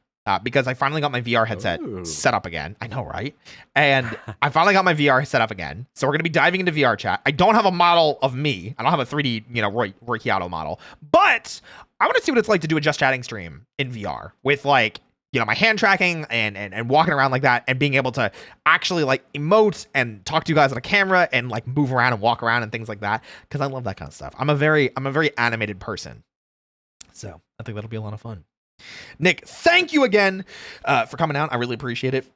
Because I finally got my VR headset set up again. I know, right? And I finally got my VR set up again. So we're going to be diving into VR chat. I don't have a model of me. I don't have a 3D, Roy Chiato model. But I want to see what it's like to do a just chatting stream in VR with like, my hand tracking and walking around like that and being able to actually like emote and talk to you guys on a camera and like move around and walk around and things like that. Because I love that kind of stuff. I'm a very animated person. So I think that'll be a lot of fun. Nick, thank you again for coming out. I really appreciate it.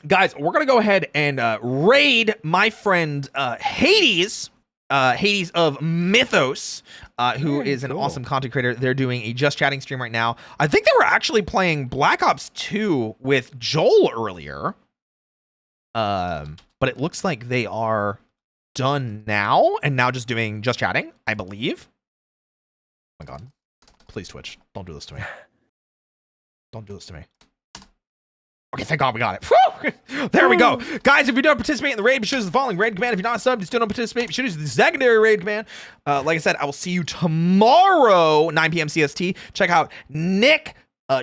Guys, we're going to go ahead and raid my friend Hades, Hades of Mythos, who is an awesome content creator. They're doing a Just Chatting stream right now. I think they were actually playing Black Ops 2 with Joel earlier. But it looks like they are done now and now just doing Just Chatting, I believe. Oh my God. Please, Twitch. Don't do this to me. Don't do this to me. Okay, thank God we got it. Whew! There we go. Guys, if you don't participate in the raid, be sure to use the following raid command. If you're not subbed, you still don't participate, be sure to use the secondary raid command. Like I said, I will see you tomorrow, 9 p.m. CST. Check out Nick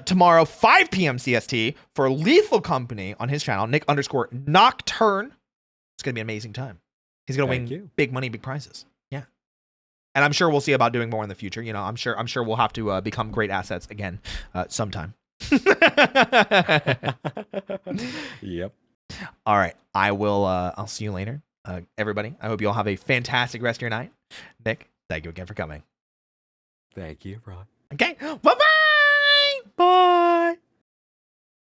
tomorrow, 5 p.m. CST for Lethal Company on his channel, Nick_Nocturne. It's gonna be an amazing time. He's gonna Thank win you. big money, big prizes. Yeah. And I'm sure we'll see about doing more in the future. You know, I'm sure we'll have to become great assets again sometime. Yep. All right. I will. I'll see you later, everybody. I hope you all have a fantastic rest of your night. Nick, thank you again for coming. Thank you, Ron. Okay. Bye.